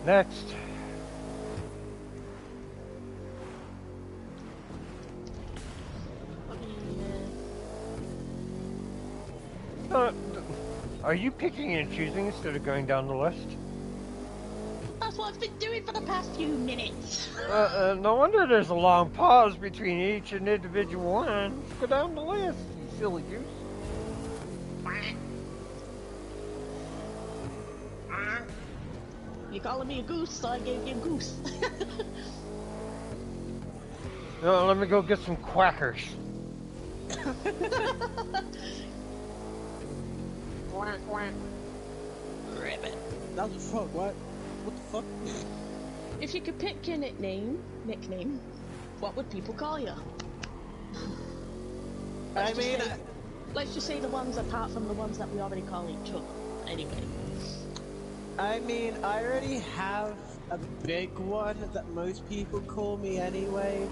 Next. Are you picking and choosing instead of going down the list? That's what I've been doing for the past few minutes. No wonder there's a long pause between each and individual one. Let's go down the list, you silly goose. You calling me a goose, so I gave you a goose. No, let me go get some quackers. Quack, quack. Ribbit. That was a frog, what? What the fuck? If you could pick your nickname, what would people call you? Let's just say the ones apart from the ones that we already call each other. Anyway. I mean, I already have a big one that most people call me anyway.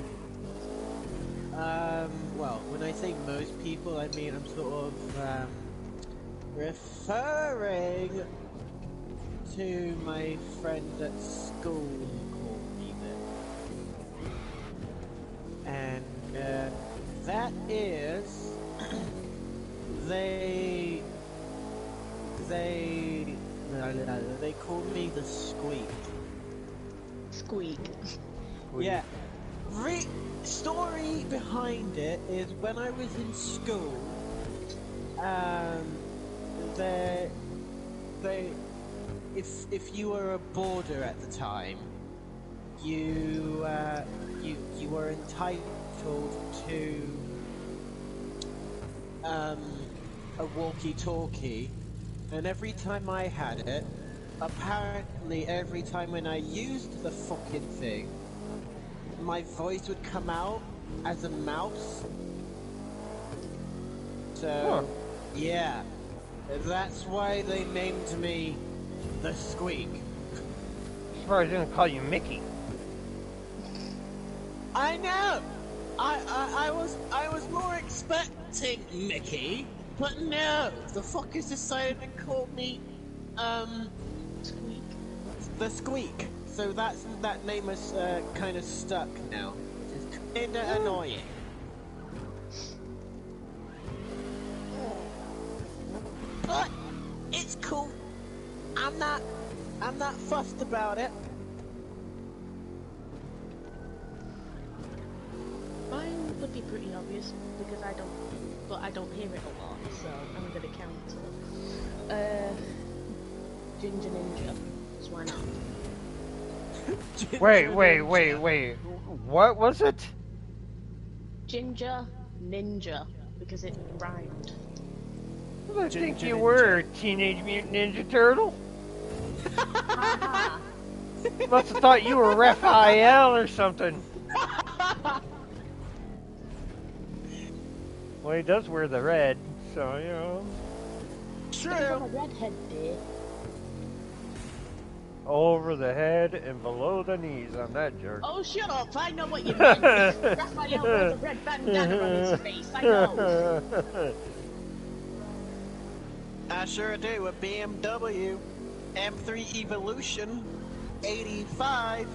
Well, when I say most people, I mean I'm sort of, referring to my friend at school who called me this. And, that is... They call me the Squeak. Squeak. Yeah. Story behind it is when I was in school, if you were a boarder at the time, you were entitled to a walkie-talkie, and every time I had it, apparently every time when I used the fucking thing, my voice would come out as a mouse. So, yeah, that's why they named me the Squeak. Surprised I didn't call you Mickey. I know. I was more expecting Mickey, but no, the fuckers decided to call me Squeak. the Squeak. So that name is kind of stuck now, which is kind of annoying. But it's cool. I'm not fussed about it. Mine would be pretty obvious because I don't hear it a lot, so I'm gonna count it. Ginger Ninja. So why not? Wait. What was it? Ginger Ninja, because it rhymed. What I think you were, Teenage Mutant Ninja Turtle? Haha. Must have thought you were Raphael or something. Well, he does wear the red, so, you know. He's got a redhead there. Over the head and below the knees on that jerk. Oh, shut up! I know what you meant. Raphael wears a red bandana on his face. I know. I sure do. A BMW M3 Evolution 85.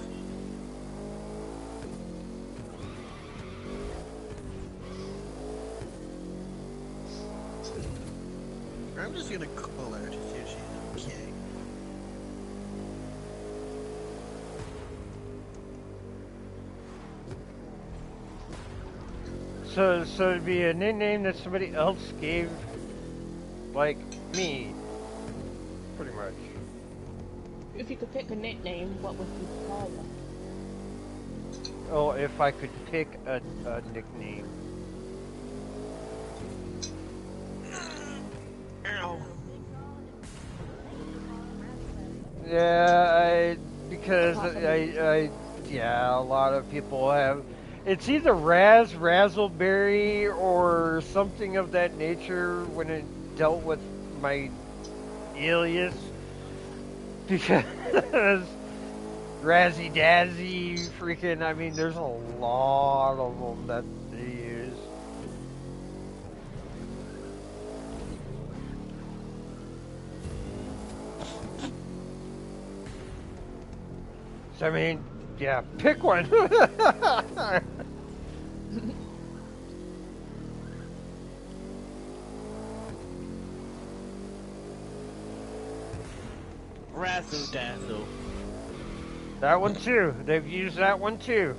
I'm just gonna call her to see if she's okay. So it'd be a nickname that somebody else gave, like me, pretty much. If you could pick a nickname, what would you call you? Oh, if I could pick a nickname. Ow. Yeah, because yeah, a lot of people have. It's either Razzleberry, or something of that nature when it dealt with my alias. Because Razzie Dazzy, freaking, I mean, there's a lot of them that they use. So, I mean, yeah, pick one. Razzle dazzle. That one too. They've used that one too.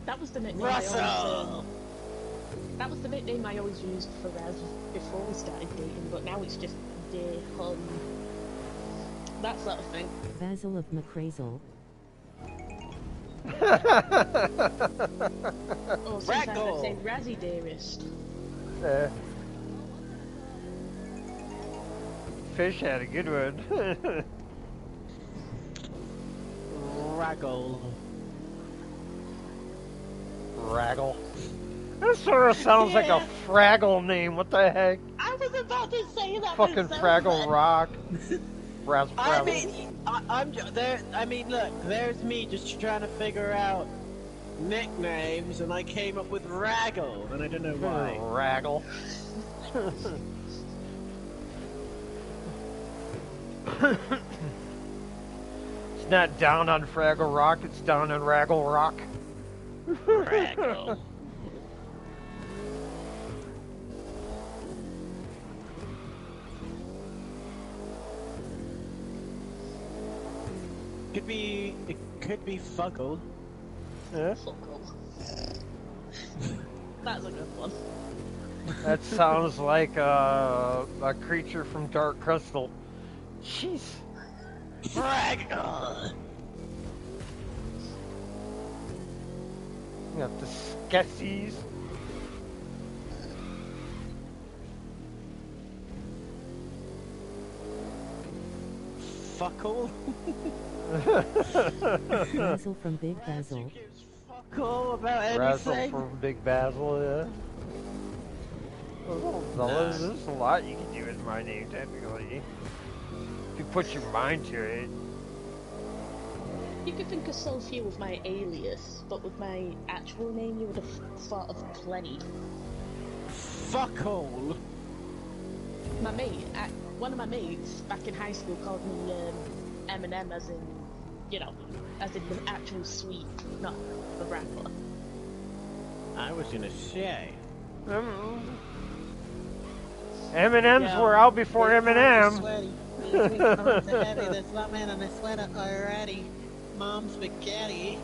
That was the nickname Russell! that was the nickname I always used for Raz before we started dating, but now it's just Day, Hun, that sort of thing. Basil of McCrazel. Or sometimes I Ragdoll. say Razzie Dearest. Fish had a good one. Raggle. Raggle. That sort of sounds like a Fraggle name. What the heck? I was about to say that. Fucking myself, Fraggle man. Rock. Razzle I Fraggle. mean, I'm there. I mean, look, there's me just trying to figure out nicknames, and I came up with Raggle, and I don't know why. Raggle. It's not down on Fraggle Rock, it's down on Raggle Rock. Raggle. It could be Fuggle. Yeah, Fuckle. That's a good one. that sounds like a creature from Dark Crystal. Jeez. Raggle. You got the Skeksis. Fuckle. Basil from Big Basil. Fuckle about Razzle anything. from Big Basil, yeah. There's a lot you can do with my name, technically. If you put your mind to it. You could think of so few with my alias, but with my actual name, you would have thought of plenty. Fuckle. My mate, one of my mates back in high school called me Eminem, as in, as in the actual sweet, not the rapper. I was gonna say. M&M's were out before Eminem. There's that man in a sweater already. Mom's spaghetti.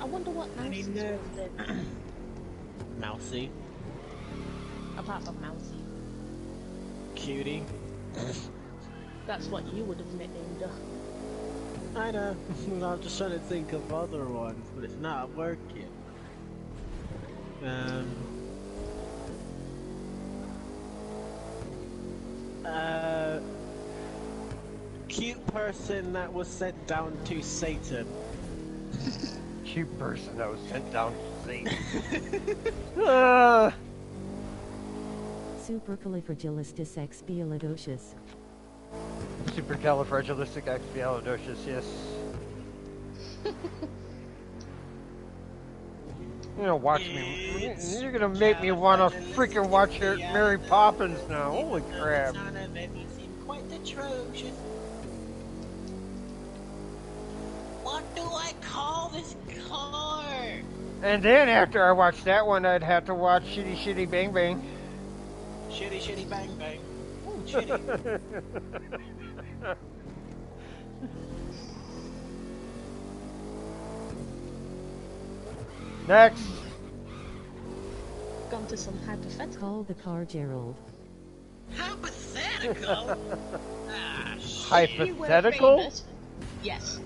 I wonder what Mousy's know. was in, Mousy. apart from Mousy. Cutie. That's what you would have nicknamed her. I know. I'm just trying to think of other ones, but it's not working. Cute person that was sent down to Satan. Cute person that was sent down to Satan. Supercalifragilisticexpialidocious. Supercalifragilisticexpialidocious, yes. You're gonna watch me. You're gonna make me wanna freaking watch Mary Poppins now. Holy crap. Quite atrocious. What do I call this car? And then after I watched that one, I'd have to watch Shitty Shitty Bang Bang. Shitty shitty bang bang. Ooh, shitty. Next. Gone to some hypothetical. Call the car Gerald. Hypothetical? If you were Hypothetical? famous- yes.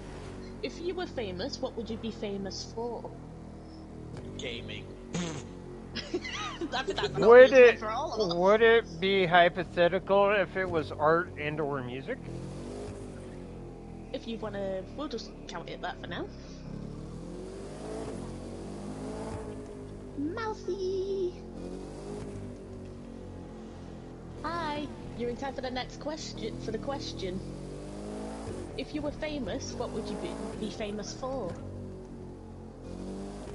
If you were famous, what would you be famous for? Gaming. I think that's an obvious one for all of us. Would it be hypothetical if it was art and or music? If you wanna, we'll just count it that for now. Mousy! Hi! You're in time for the next question, If you were famous, what would you be famous for?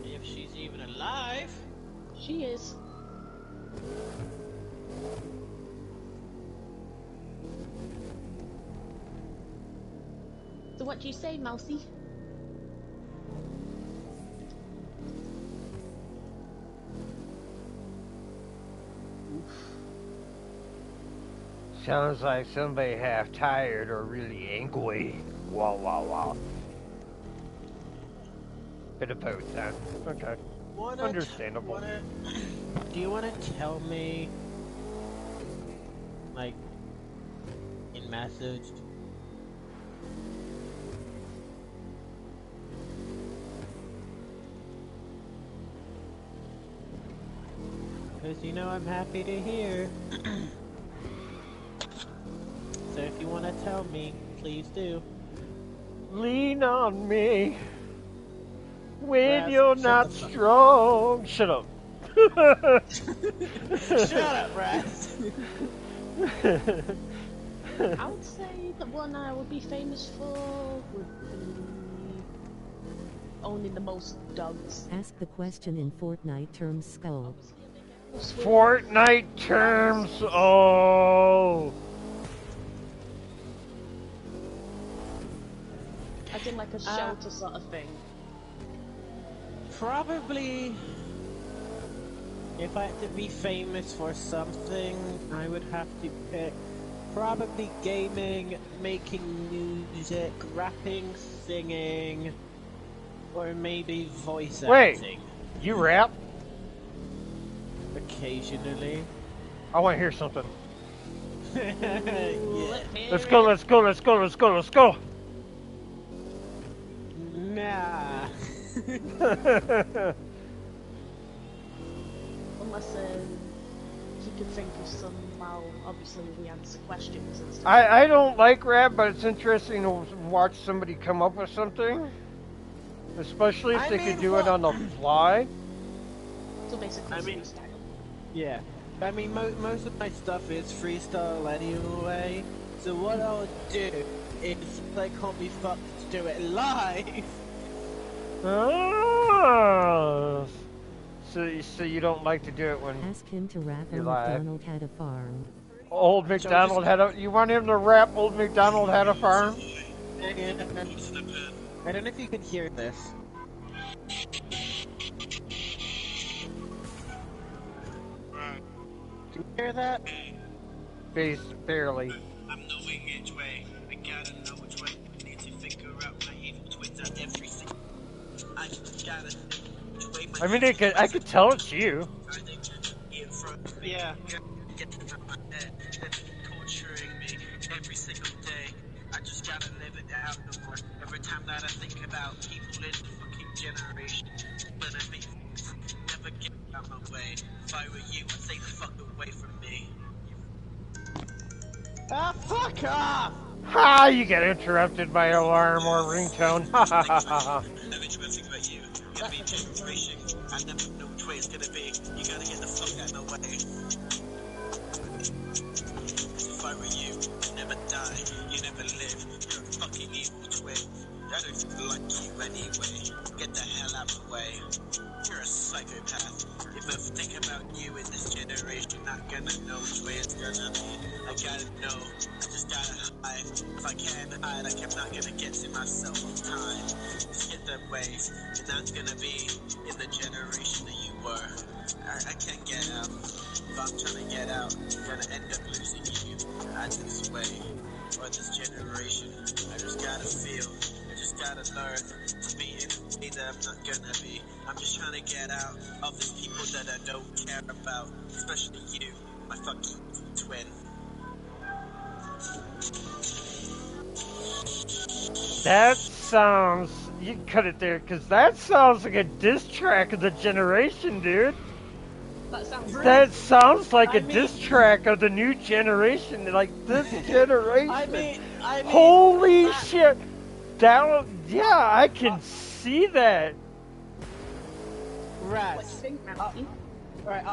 If she's even alive. She is. So what do you say, Mousy? Sounds like somebody half tired or really angry. Wow, wow, wow. Bit of both, huh? Okay. Understandable. Do you want to tell me, like, in message? Because you know I'm happy to hear. So if you want to tell me, please do. Lean on me when Raz, you're shut not the fuck strong. Shut up. Shut up, Raz. I would say the one I would be famous for would be owning the most dogs. Ask the question in Fortnite terms, Skull. Fortnite terms. Oh. As in like a shelter sort of thing. Probably, if I had to be famous for something, I would have to pick probably gaming, making music, rapping, singing, or maybe voice acting. Wait, you rap? Occasionally. I want to hear something. Yeah. Let's go, let's go, let's go, let's go, let's go. Nah. Unless you could think of some, well, obviously we answer questions and stuff. I don't like rap, but it's interesting to watch somebody come up with something. Especially if they could do it on the fly. So basically freestyle. Yeah. I mean, most of my stuff is freestyle anyway. So what I'll do is, they can't be fucked to do it live. Oh. So you don't like to do it when Ask him to rap you're on live. McDonald had a farm. Old MacDonald had a... You want him to rap Old MacDonald had a farm? I don't know if you can hear this. Can you hear that? Barely. I'm knowing which way. I gotta know which way. I need to figure out my evil twins on everything. I gotta which way my I mean, I could tell it's you. Yeah. Getting out my head and torturing me every single day. I just gotta live it out no more. Every time that I think about people in the fucking generation, but I mean, never get out my way. If I were you, I'd stay the fuck away from me. Ah, fuck off! Ha! You get interrupted by alarm or ringtone. Ha ha ha ha. Never try to think about you. You're being generation. I never know which way it's gonna be. You gotta get the fuck out of my way. If I were you, you'd never die. You never live. You're a fucking evil twin. I don't like you anyway. Get the hell out of the way. You're a psychopath. If I think about you in this generation, not gonna know which way it's gonna be. I gotta know. I just gotta hide. If I can't hide, I'm not gonna get to myself on time. Just get them ways. And that's gonna be in the generation that you were. I can't get out. If I'm trying to get out, I'm gonna end up losing you. That's this way. Or this generation. I just gotta feel. I just gotta learn to be in a way that I'm not gonna be. I'm just trying to get out of these people that I don't care about. Especially you, my fucking twin. That sounds... You cut it there, because that sounds like a diss track of the generation, dude. That sounds right. That sounds like I a mean- diss track of the new generation, like this generation. I mean, Holy that- shit! Yeah, I can see that. What do you Raz. think, Matthew? Right,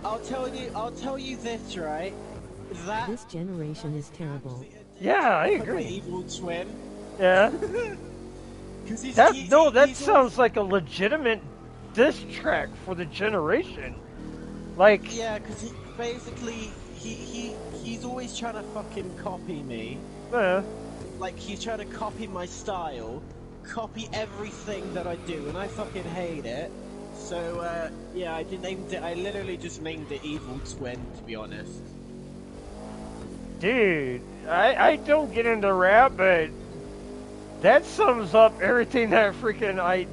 I'll tell you this, right? That This generation is terrible. Yeah, I my agree. evil twin. Yeah, 'Cause that he's sounds like a legitimate diss track for the generation. Like, Yeah, because he basically he's always trying to fucking copy me. Like he's trying to copy my style, copy everything that I do, and I fucking hate it. So yeah, I literally just named it Evil Twin, to be honest. dude, I don't get into rap, but that sums up everything that freaking I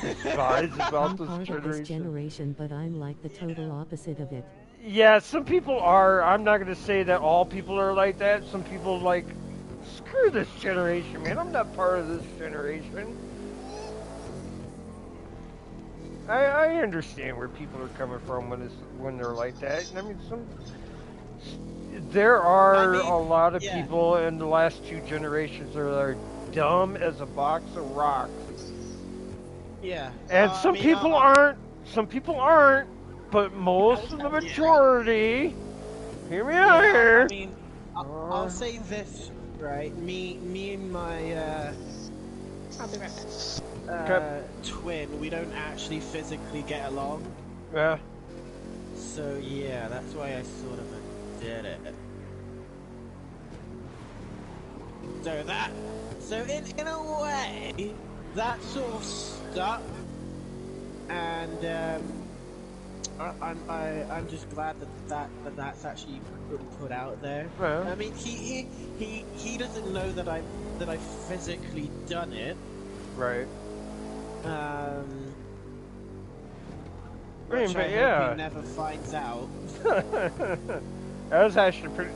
advise about I'm this part of this generation. generation, but I'm like the total opposite of it. Yeah, some people are. I'm not gonna say that all people are like that. Some people like, screw this generation, man. I'm not part of this generation. I understand where people are coming from when they're like that. I mean, there are a lot of yeah. people in the last two generations that are dumb as a box of rocks, Yeah. and some people aren't. Some people aren't, but most of the majority. Hear me out here. I mean, I'll say this, right? Me and my I'll be right back. twin, we don't actually physically get along. Yeah. So yeah, that's why I sort of did it. So in a way, that sort of stuck, and I'm just glad that's actually been put out there. Yeah. I mean, he doesn't know that I physically done it. Right. I I mean, which but I hope yeah. he never finds out. That was actually pretty.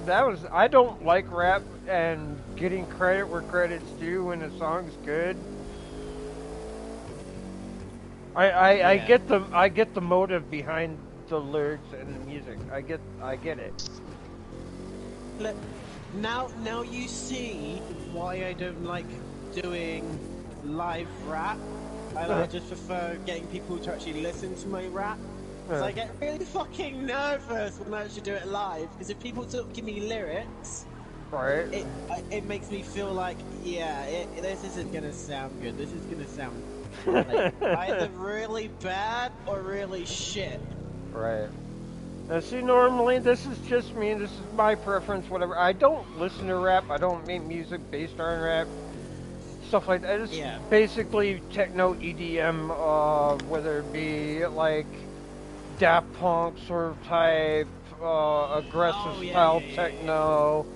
I don't like rap and getting credit where credit's due when a song's good. I get the motive behind the lyrics and the music. I get it. Look, now you see why I don't like doing live rap. I just prefer getting people to actually listen to my rap. Because I get really fucking nervous when I actually do it live. Because if people don't give me lyrics, Right. it makes me feel like, yeah, this isn't gonna sound good. This is gonna sound like, either really bad or really shit. Right. Now, see, normally this is just me. This is my preference. Whatever. I don't listen to rap. I don't make music based on rap. Stuff like that. It's Yeah. basically techno EDM, whether it be like Daft Punk sort of type, aggressive Oh, yeah, style yeah, yeah, techno,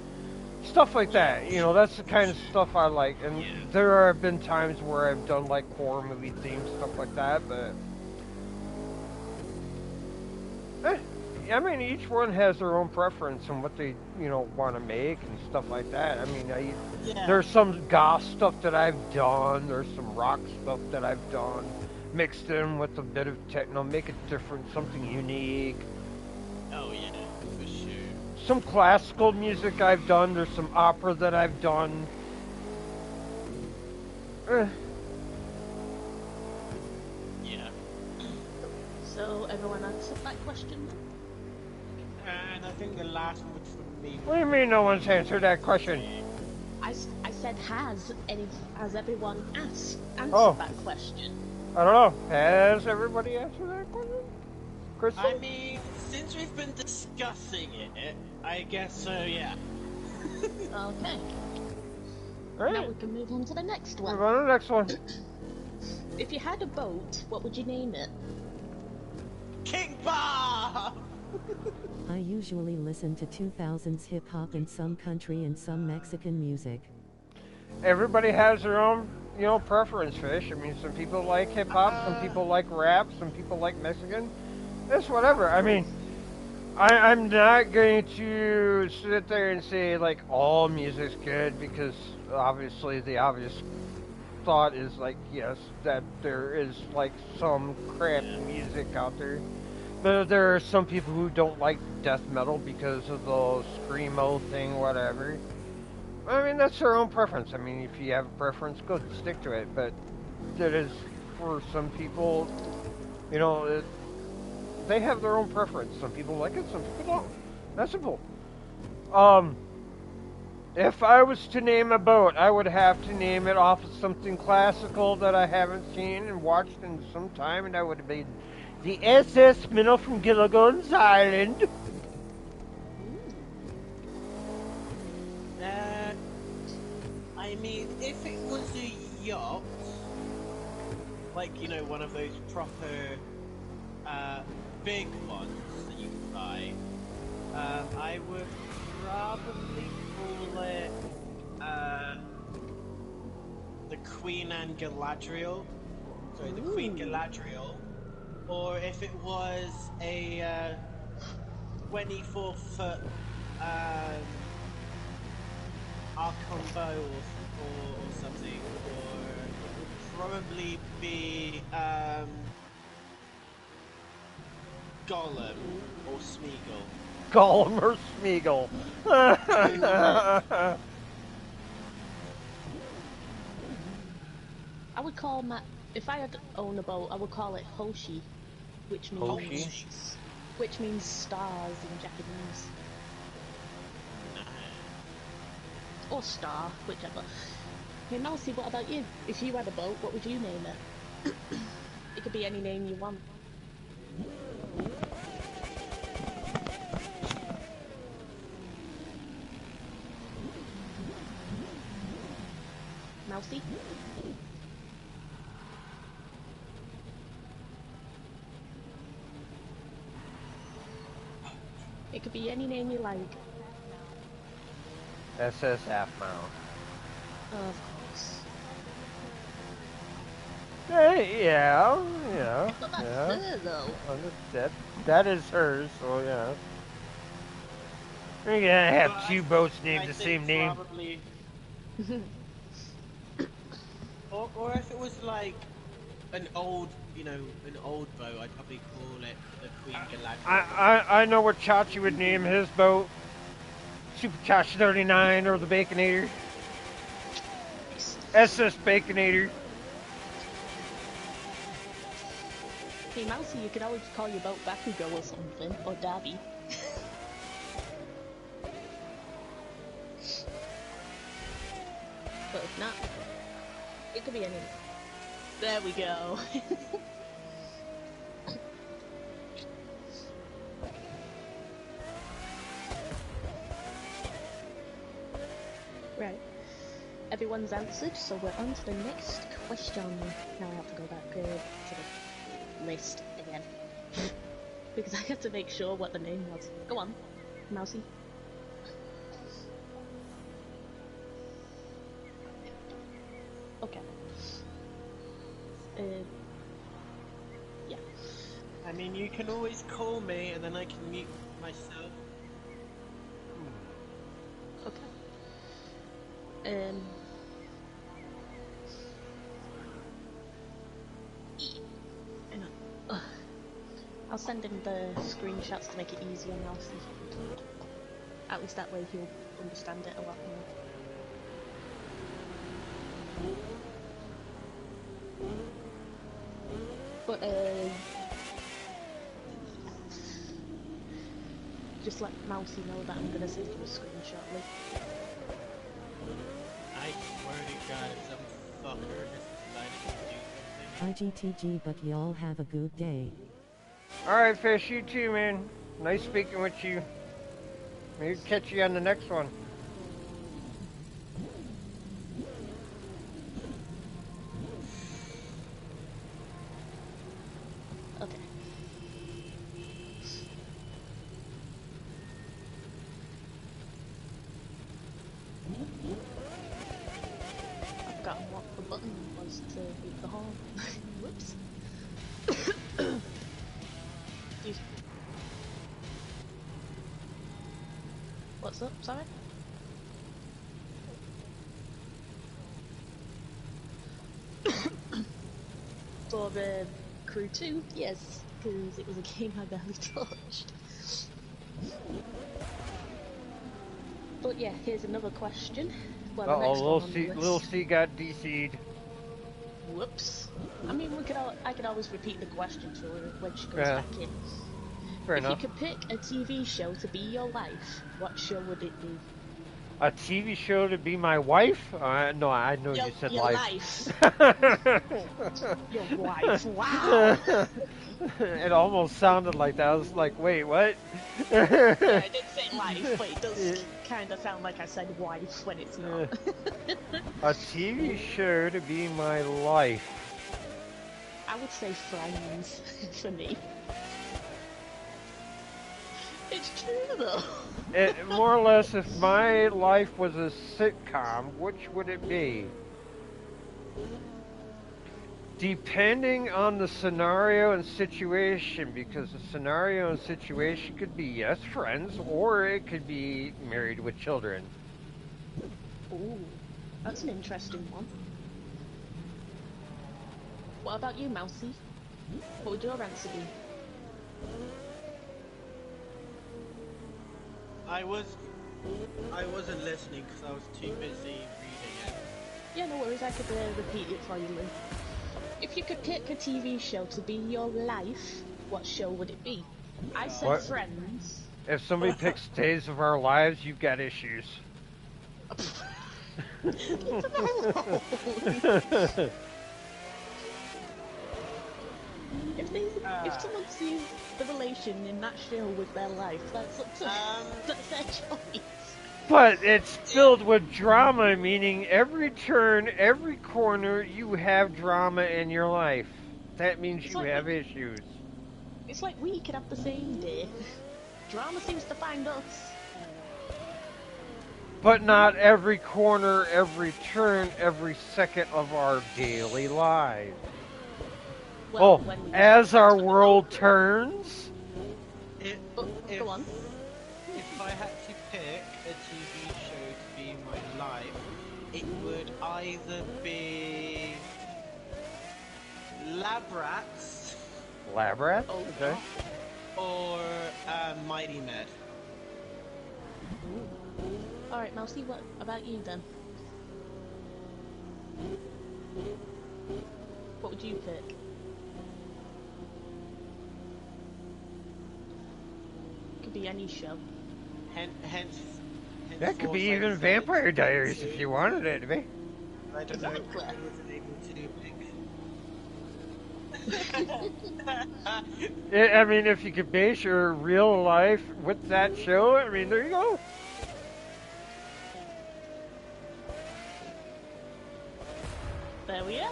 stuff like that. You know, that's the kind of stuff I like. And Yeah. there have been times where I've done like horror movie themes, stuff like that. But I mean, each one has their own preference and what they, want to make and stuff like that. I mean, Yeah. there's some goth stuff that I've done. There's some rock stuff that I've done, mixed in with a bit of techno, make it different, something unique. Oh yeah, for sure. Some classical music I've done. There's some opera that I've done. Yeah. So everyone answered that question. And I think the last one was from me. What do you mean no one's answered that question? I said has everyone answered Oh. that question? I don't know. Has everybody answered that question? Crystal? I mean, since we've been discussing it, I guess so, yeah. Okay. Alright. Now we can move on to the next Move one. on to the next one. If you had a boat, what would you name it? King Bob! I usually listen to 2000s hip hop and some country and some Mexican music. Everybody has their own, preference, Fish. I mean, some people like hip hop, some people like rap, some people like Mexican. It's whatever. I mean, I'm not going to sit there and say, like, all music's good, because obviously the obvious thought is, like, yes, that there is, like, some crap music out there. But there are some people who don't like death metal because of the screamo thing, whatever. I mean, that's their own preference. I mean, if you have a preference, good, stick to it. But that is, for some people, you know, they have their own preference. Some people like it, some people don't. That's simple. If I was to name a boat, I would have to name it off of something classical that I haven't seen and watched in some time, and that would have been the SS Minnow from Gilligan's Island. I mean, if it was a yacht, like, you know, one of those proper, big ones that you can buy, I would probably call it, the Queen and Galadriel. Sorry, the Queen Galadriel. Or if it was a, 24-foot, Arcombo or something, or it would probably be Gollum or Smeagol. Gollum or Smeagol. I would call my if I had to own a boat, I would call it Hoshi, which means Hoshi? stars in Japanese. Or star, whichever. Hey Mousy, what about you? If you had a boat, what would you name it? It could be any name you want. Mousy? It could be any name you like. SS Half Mount. Of course. Hey, yeah. But that's Yeah. her though. That is hers, so yeah. You're gonna have two boats named I the think same name. probably... or if it was like an old, you know, an old boat, I'd probably call it the Queen Galadriel. I know what Chachi would name his boat. Super Chachi 39 or the Baconator. SS Baconator. Hey Mousy, you could always call your boat Bakugo or something, or Dabby. But if not, it could be any. There we go. Right. Everyone's answered, so we're on to the next question. Now I have to go back to the list again. Because I had to make sure what the name was. Go on, Mousy. Okay. Yeah. I mean, you can always call me and then I can mute myself. Okay. Hang on. Ugh. I'll send him the screenshots to make it easier now. At least that way he'll understand it a lot more. But just let Mousy know that I'm gonna send you a screenshot later. I swear to God, if some fucker has decided to do something. IGTG, but y'all have a good day. Alright, Fish, you too, man. Nice speaking with you. Maybe catch you on the next one. Okay. I've forgotten what the button was to leave the hall. Whoops. Excuse me. What's up? Sorry? For crew 2, yes. because it was a game I barely touched. But yeah, here's another question. Well, the next one on the list. Lil C got DC'd. Whoops. I mean, I could always repeat the question to her when she comes Yeah. back in. Fair If enough. you could pick a TV show to be your life, what show would it be? A TV show to be my wife? No, I know you said your life. Your wife, wow! It almost sounded like that. I was like, wait, what? Yeah, I did say life, but it does kind of sound like I said wife when it's not. A TV show to be my life. I would say Friends for me. It's true though. More or less, if my life was a sitcom, which would it be? Depending on the scenario and situation, because the scenario and situation could be, yes, Friends, or it could be Married with Children. Ooh, that's an interesting one. What about you, Mousy? What would your answer be? I wasn't listening because I was too busy reading it. Yeah, no worries, I could repeat it for you, Lou. If you could pick a TV show to be your life, what show would it be? I said What? Friends. If somebody picks Days of Our Lives, you've got issues. If someone sees the relation in that show with their life, that's up to that's their choice. But it's filled with drama, meaning every turn, every corner, you have drama in your life. That means It's you like have issues. It's like we could have the same day. Drama seems to find us. But not every corner, every turn, every second of our daily lives. Well, Oh, when we as our world turns? Go on. If I had to pick a TV show to be my life, it would either be Lab Rats Lab Rats? Oh, Okay. or Mighty Med. Alright, Mousy, what about you then? What would you pick? Could be any show. Hence That could be I even said, Vampire Diaries if you wanted it to be. I don't know. I Exactly. wasn't able to do I mean, if you could base your real life with that show, I mean, there you go. There we are.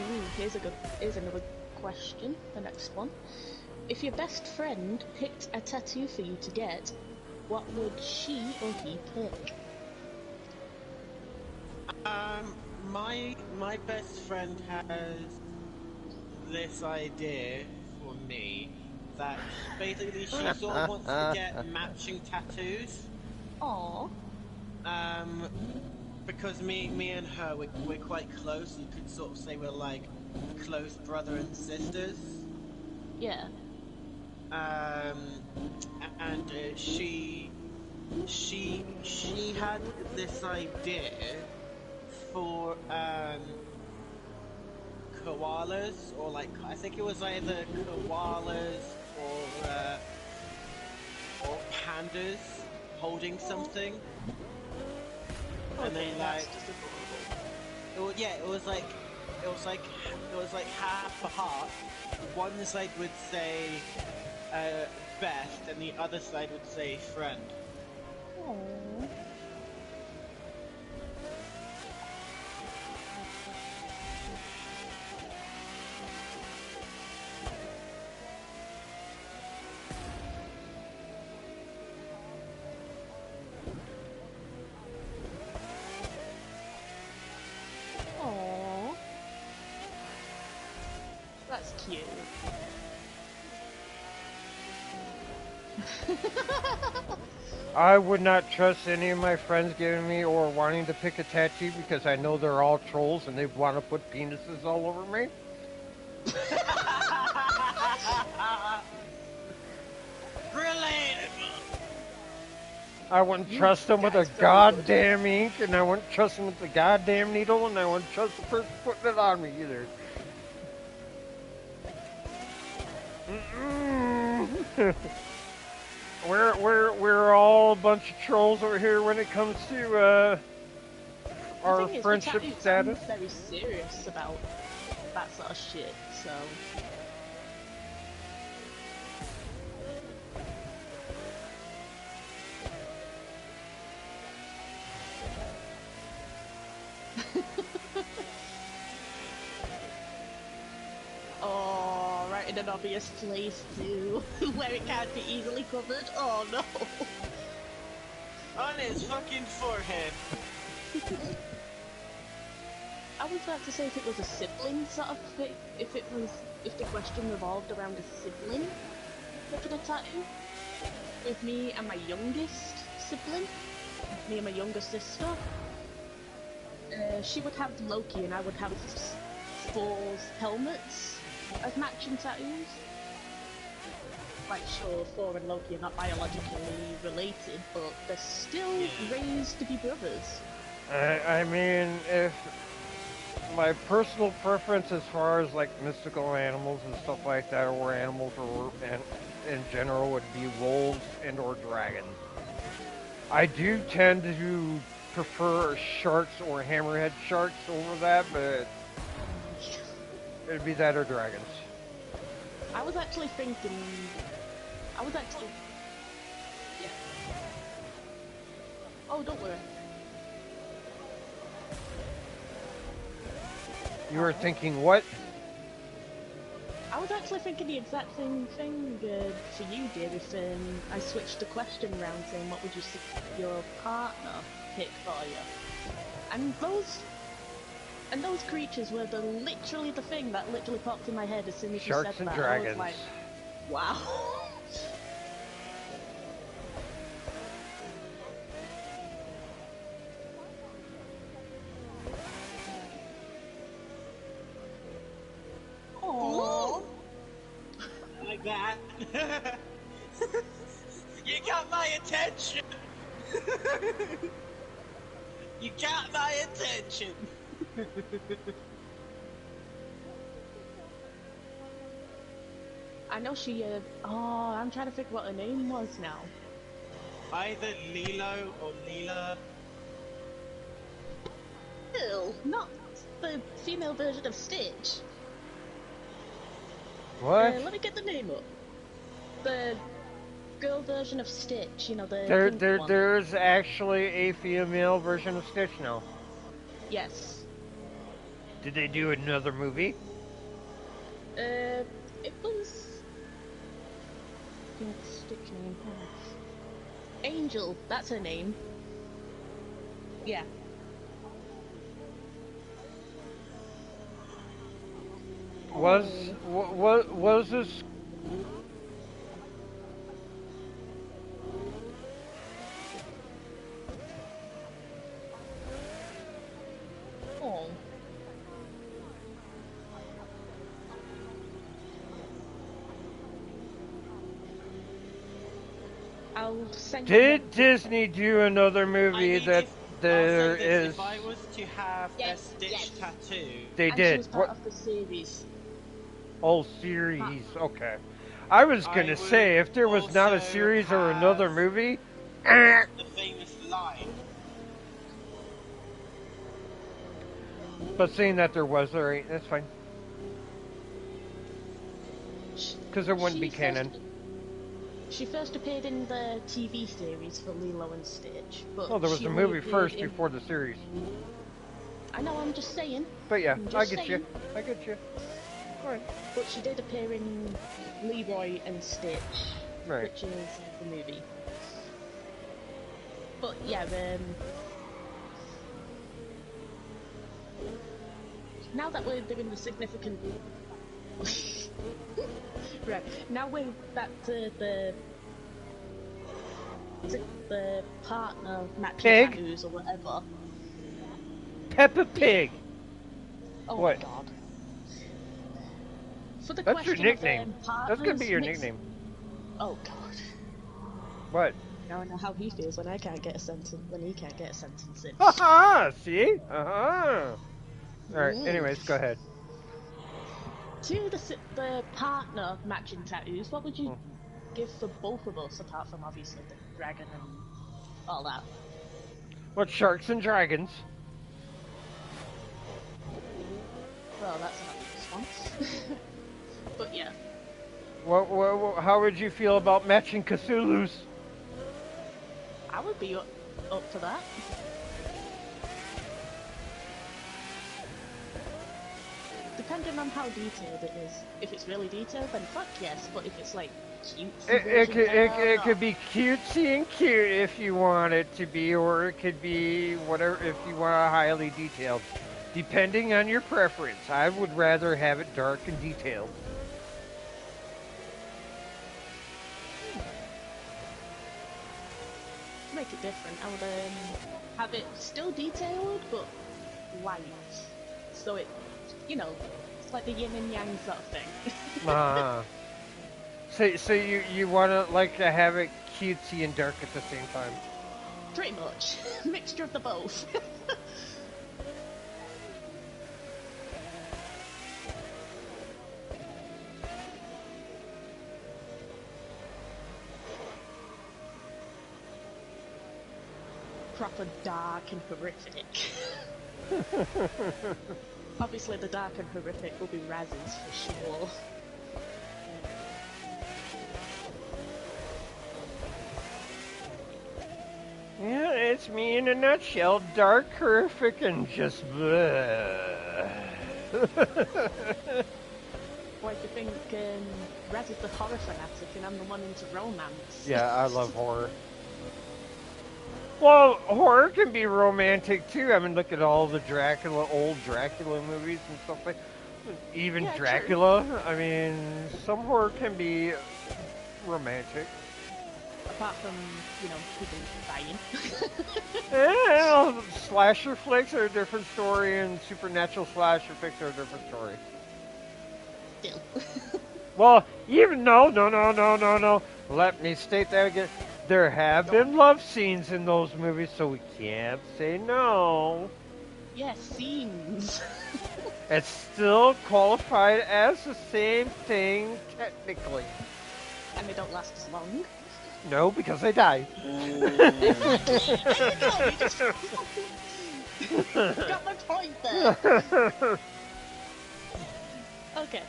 Ooh, here's another question. The next one. If your best friend picked a tattoo for you to get, what would she or he pick? My best friend has this idea for me that basically she sort of wants to get matching tattoos. Aww. Because me and her, we're quite close. You could sort of say we're like close brother and sisters. Yeah. And she had this idea for koalas, or like I think it was either koalas or pandas holding something. And then like, it was like half a heart. One side would say best, and the other side would say friend. Aww. Aww. That's cute. I would not trust any of my friends giving me or wanting to pick a tattoo because I know they're all trolls and they want to put penises all over me. Relatable. I wouldn't trust them with a goddamn ink, and I wouldn't trust them with a goddamn needle, and I wouldn't trust the person putting it on me either. We're all a bunch of trolls over here when it comes to our friendship status. I'm very serious about that sort of shit, so. Oh, right in an obvious place too, where it can't be easily covered. Oh no! On his fucking forehead. I was about to say if it was a sibling sort of thing, if the question revolved around a sibling making a tattoo. With me and my youngest sibling, me and my younger sister, she would have Loki and I would have Thor's helmets as matching tattoos. Like, sure, Thor and Loki are not biologically related, but they're still raised to be brothers. I mean, if my personal preference as far as like mystical animals and stuff like that, or animals, or in general, would be wolves and or dragons. I do tend to prefer sharks or hammerhead sharks over that, but it'd be that or dragons. I was actually thinking. Yeah. Oh, don't worry. You were thinking what? I was actually thinking the exact same thing for you, dear, if I switched the question around saying what would you your partner pick for you? And those creatures were literally the thing that literally popped in my head as soon as you said that. Sharks and dragons. I was like, wow. Aww. Like that. You got my attention. You got my attention. I know she, I'm trying to think what her name was now. Either Lilo or Leela. Ew, not the female version of Stitch. What? Let me get the name up. The girl version of Stitch, you know, the pink one. There's actually a female version of Stitch now. Yes. Did they do another movie? It was... Stitch name. Angel, that's her name. Yeah. Was this? Oh. I'll send you. Did Disney do another movie that there is? If I was to have a Yes, Stitch yes. tattoo, They And did. she was part of the series. Oh, series. Okay. I was gonna say if there was not a also series or another have- movie. the famous line. But seeing that there was, alright, that's fine. Because it wouldn't be canon. She first appeared in the TV series for Lilo and Stitch, but Well, there was she a only movie appeared first in- before the series. I know, I'm just saying. But yeah, I'm just I get you. saying. I get you. Alright. But she did appear in Leroy and Stitch, Right. which is the movie. But yeah, now that we're doing the significant... right, now we're back to the the partner matching Pig? tattoos or whatever. Peppa Pig. Oh What? my god. For the That's your question nickname. of partners, That's gonna be your mix- nickname. Oh god. What? Now I know how he feels when I can't get a sentence, when he can't get a sentence in. Haha! See? Uh-huh. Alright, Mm. anyways, go ahead. To the partner matching tattoos, what would you give for both of us, apart from obviously the dragon and all that? What, Sharks and Dragons? Well, that's another response. But yeah. How would you feel about matching Cthulhu's? I would be up for that. Depending on how detailed it is. If it's really detailed, then fuck yes. But if it's like cute, It could be cutesy and cute if you want it to be, or it could be whatever if you want it highly detailed. Depending on your preference, I would rather have it dark and detailed. make it different. I would have it still detailed, but light. So it, you know, it's like the yin and yang sort of thing. So you want to like to have it cutesy and dark at the same time? Pretty much. Mixture of the both. Proper dark and horrific. Obviously the dark and horrific will be Raz's for sure. Yeah, it's me in a nutshell. Dark, horrific, and just bleh. Why do you think Raz is the horror fanatic and I'm the one into romance? Yeah, I love horror. Well, horror can be romantic too. I mean, look at all the old Dracula movies and stuff like that. Even Yeah, Dracula. True. I mean, some horror can be romantic. Apart from, you know, people dying. Yeah, slasher flicks are a different story, and supernatural slasher flicks are a different story. Still. Well, even no. Let me state that again. There have been love scenes in those movies, so we can't say no. Yes, scenes. It's still qualified as the same thing, technically. And they don't last as long. No, because they die. Got my point there. Okay.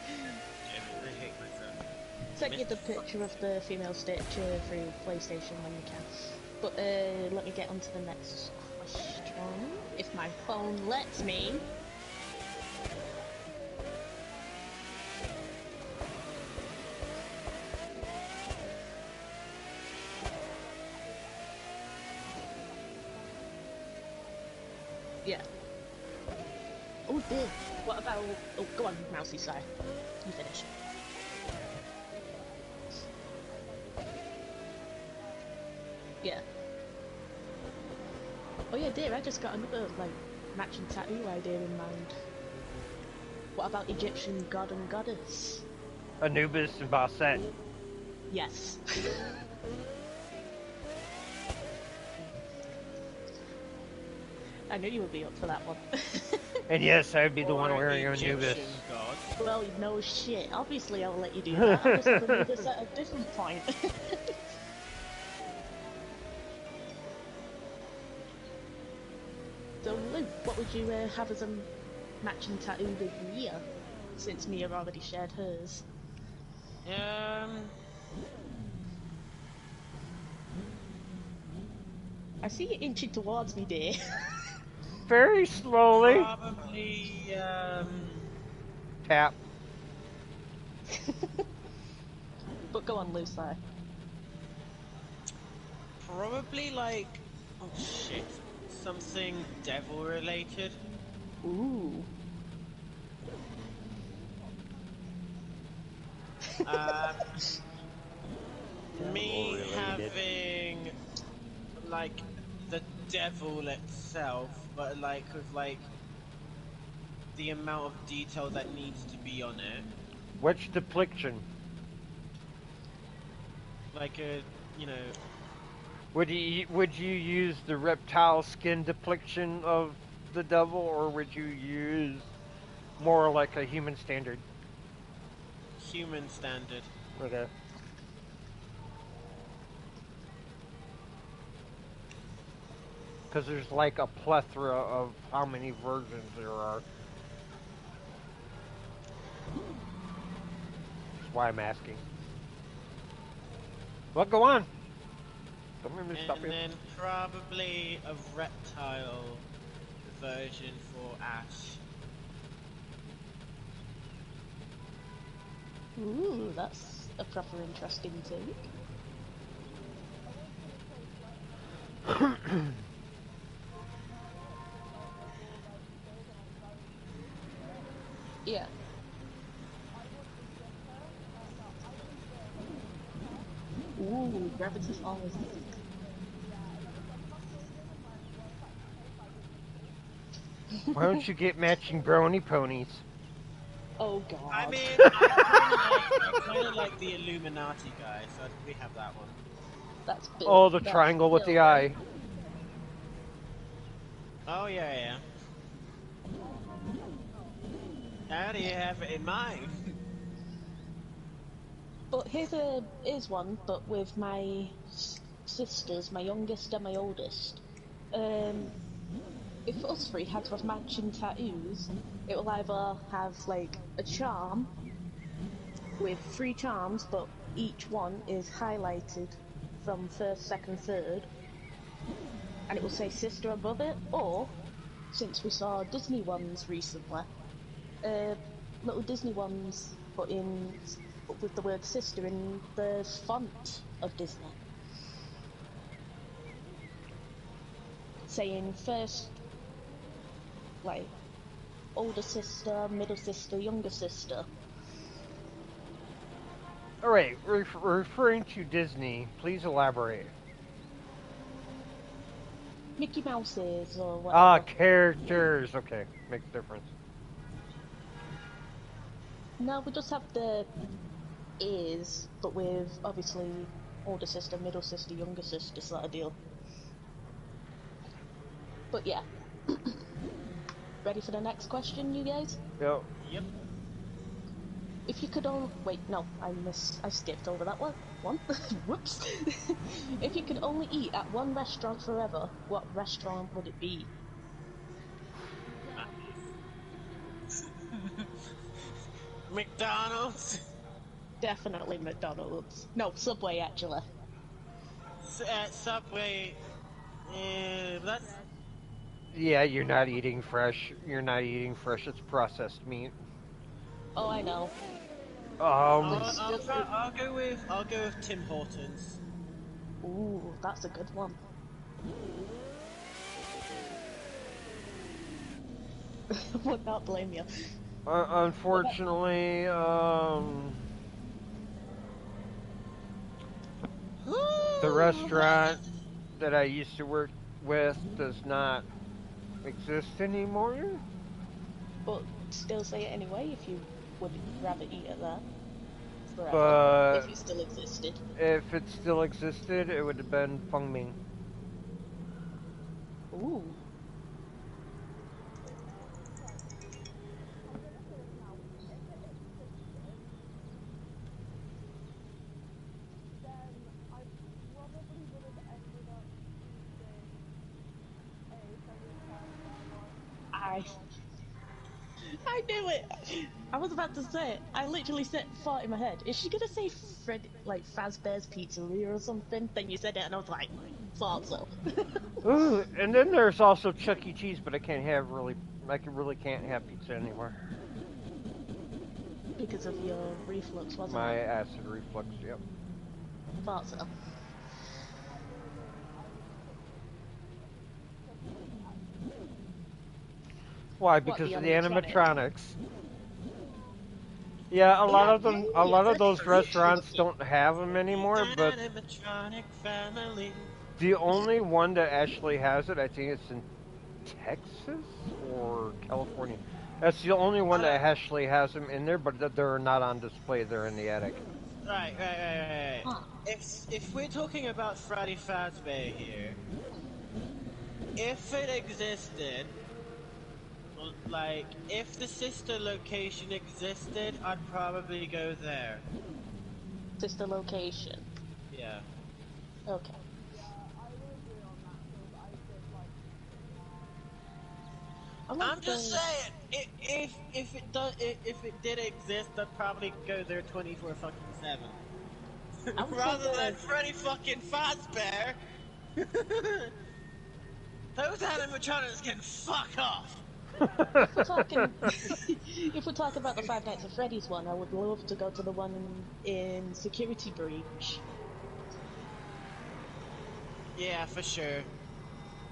Send you the picture of the female Stitcher through PlayStation when you can. But let me get on to the next question. If my phone lets me. Yeah. Oh dear. What about... Oh, go on, Mousy side. You finish. Yeah. Oh yeah, dear, I just got another, like, matching tattoo idea in mind. What about Egyptian god and goddess? Anubis and Bastet. Yes. I knew you would be up for that one. And yes, I would be the one wearing Anubis. God. Well, no shit. Obviously, I'll let you do that. I just have Anubis at a different point. So, Luke, what would you have as a matching tattoo with Mia? Since Mia already shared hers. I see you inching towards me, dear. Very slowly. Probably, Tap. But go on, Lucy. probably like, oh shit, something devil related. Ooh. Me having like the devil itself, but like with like the amount of detail that needs to be on it. Which depiction? Like a, you know, Would you use the reptile skin depiction of the devil, or would you use more like a human standard? human standard. Okay. Because there's like a plethora of how many versions there are. That's why I'm asking. Well, go on. Don't make me stop And you. then probably a reptile version for Ash. Ooh, that's a proper interesting take. Yeah. Ooh, Gravity Falls. Why don't you get matching brony ponies? Oh god. I mean, I kind of like the Illuminati guy, so we have that one. That's big. Oh, the That's triangle with the Bill, eye. Oh yeah. How do you have it in mind? But here's one, but with my sisters, my youngest and my oldest. If us three had to have matching tattoos, it will either have like a charm with 3 charms, but each one is highlighted from first, second, third, and it will say sister above it, or since we saw Disney ones recently, little Disney ones but with the word sister in the font of Disney, saying first, like older sister, middle sister, younger sister. Alright, referring to Disney, please elaborate. Mickey Mouse's or whatever. Ah, characters. Okay, makes a difference. No, we just have the ears, but with obviously older sister, middle sister, younger sister sort of deal. But yeah. Ready for the next question, you guys? Yep. Yep. If you could wait, no, I skipped over that one. Whoops. If you could only eat at one restaurant forever, what restaurant would it be? McDonald's. Definitely McDonald's. No, Subway actually. Subway. That's. Yeah, you're not eating fresh. You're not eating fresh. It's processed meat. Oh, I know. I'll go with Tim Hortons. Ooh, that's a good one. Would not blame you. Unfortunately, the restaurant that I used to work with does not exist anymore. But still say it anyway if you would rather eat at that forever. But if it still existed. if it still existed, it would have been Feng Ming. Ooh. I knew it! I was about to say it. I literally thought in my head, is she gonna say Fazbear's Pizzeria or something? Then you said it and I was like, thought so. Ooh, and then there's also Chuck E. Cheese, but I really can't have pizza anymore. Because of your reflux, wasn't My it? acid reflux, yep. Thought so. Why? What, Because the of the animatronic? animatronics. Yeah, a lot of that's those true. restaurants don't have them anymore, but Animatronic family. The only one that actually has it, I think it's in Texas or California. That's the only one that actually has them in there, but they're not on display. They're in the attic. Right. Huh. If we're talking about Freddy Fazbear here, if it existed, like if the sister location existed, I'd probably go there. Just the location. Yeah. Okay. I'm just saying, if it does, if it did exist, I'd probably go there 24/7, I would rather say than Freddy fucking Fazbear. Those animatronics can fuck off. if we're talking, if we're talking about the Five Nights at Freddy's one, I would love to go to the one in Security Breach. Yeah, for sure.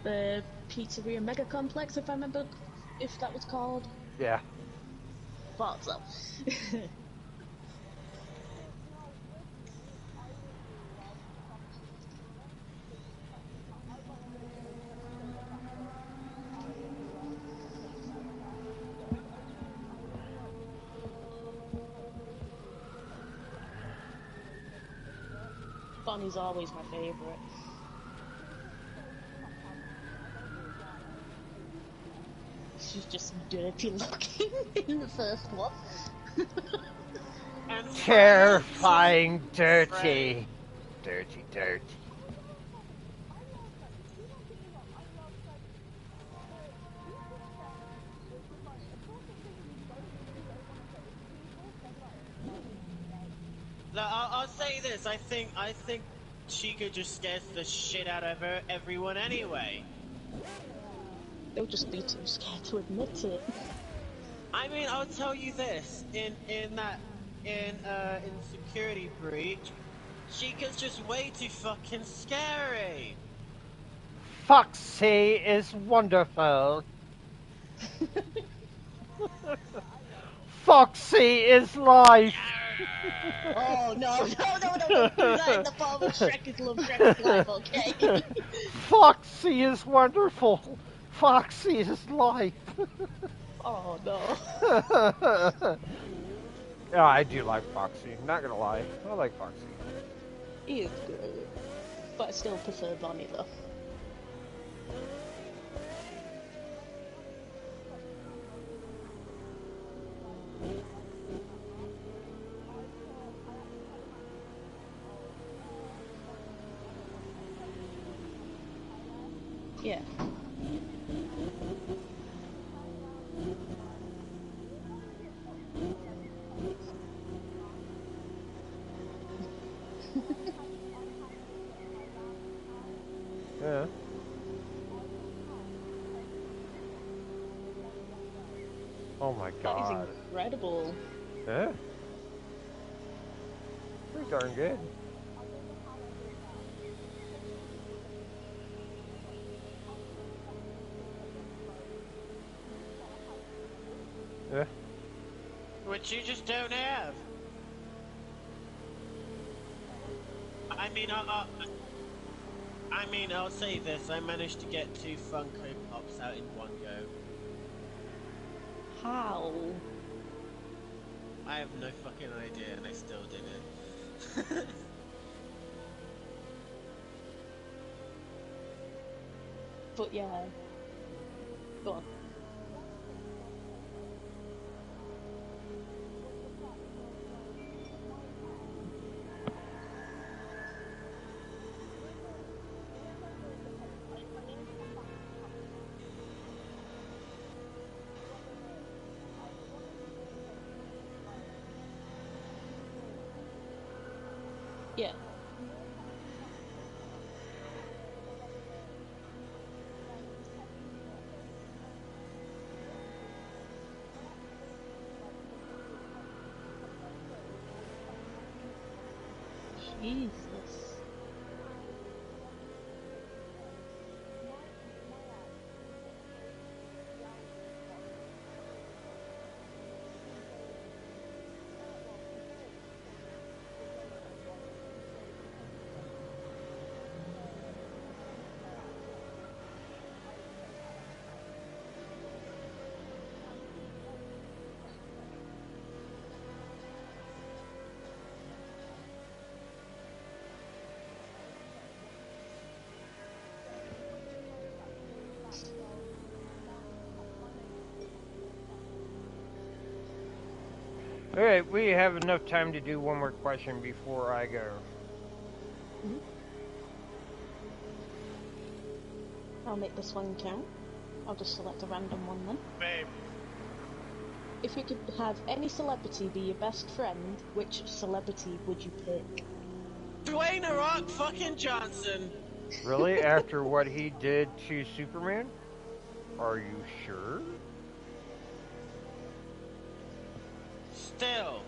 The Pizzeria Mega Complex, if I remember, if that was called. Yeah. Thought so. Bonnie's always my favorite. She's just dirty looking in the first one. And Terrifying, dirty. Dirty. No, I'll say this. I think Chica just scares the shit out of everyone anyway. They'll just be too scared to admit it. I mean, I'll tell you this: in Security Breach, Chica's just way too fucking scary. Foxy is wonderful. Foxy is life. Oh no, don't do that in the form of Shrek's love, Shrek's life, okay? Foxy is wonderful. Foxy is life. Oh no. Yeah, I do like Foxy. Not gonna lie, I like Foxy. He is good. But I still prefer Bonnie though. Yeah. Yeah. Oh my That god. is incredible. Yeah. Pretty darn good. Yeah. Which you just don't have. I'll say this: I managed to get 2 Funko Pops out in one go. How? I have no fucking idea, and I still did it. But yeah. Go on. Yeah. Jesus. Alright, we have enough time to do one more question before I go. I'll make this one count. I'll just select a random one then. Babe. If you could have any celebrity be your best friend, which celebrity would you pick? Dwayne The Rock fucking Johnson. Really? After what he did to Superman? Are you sure? Still.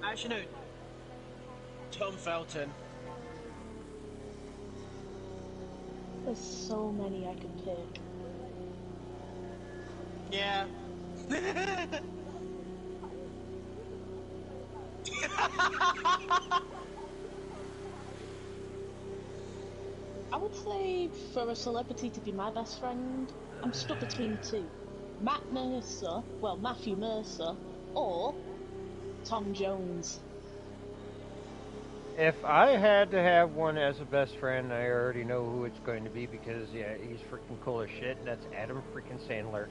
Actually, no. Tom Felton. There's so many I could pick. Yeah. I would say for a celebrity to be my best friend, I'm stuck between two. Matthew Mercer, or Tom Jones. If I had to have one as a best friend, I already know who it's going to be because, yeah, he's freaking cool as shit. That's Adam freaking Sandler.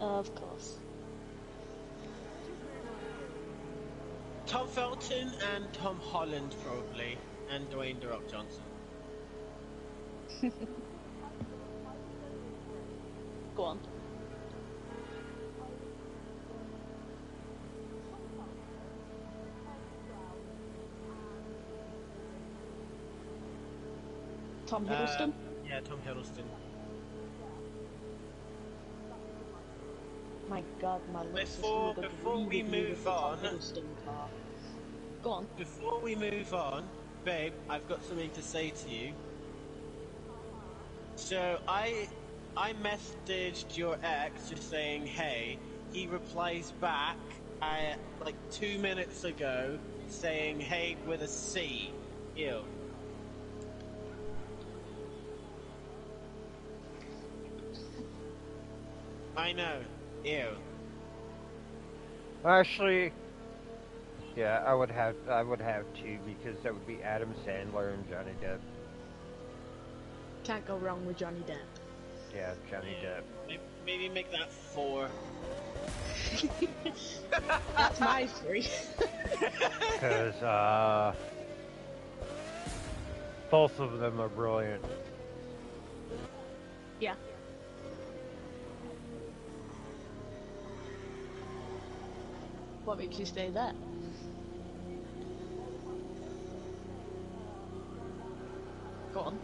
Of course. Tom Felton and Tom Holland probably, and Dwayne The Rock Johnson. Go on. Tom Hiddleston? Yeah, Tom Hiddleston. My god, my list Before- is really before we move on- Go on. Before we move on, babe, I've got something to say to you. So I messaged your ex just saying hey. He replies back like 2 minutes ago saying hey with a C. Ew. I know. Ew. Actually, yeah, I would have two because that would be Adam Sandler and Johnny Depp. Can't go wrong with Johnny Depp. Yeah, Johnny Depp. Maybe make that 4. That's my 3. Because, both of them are brilliant. Yeah. What makes you say that? Go on.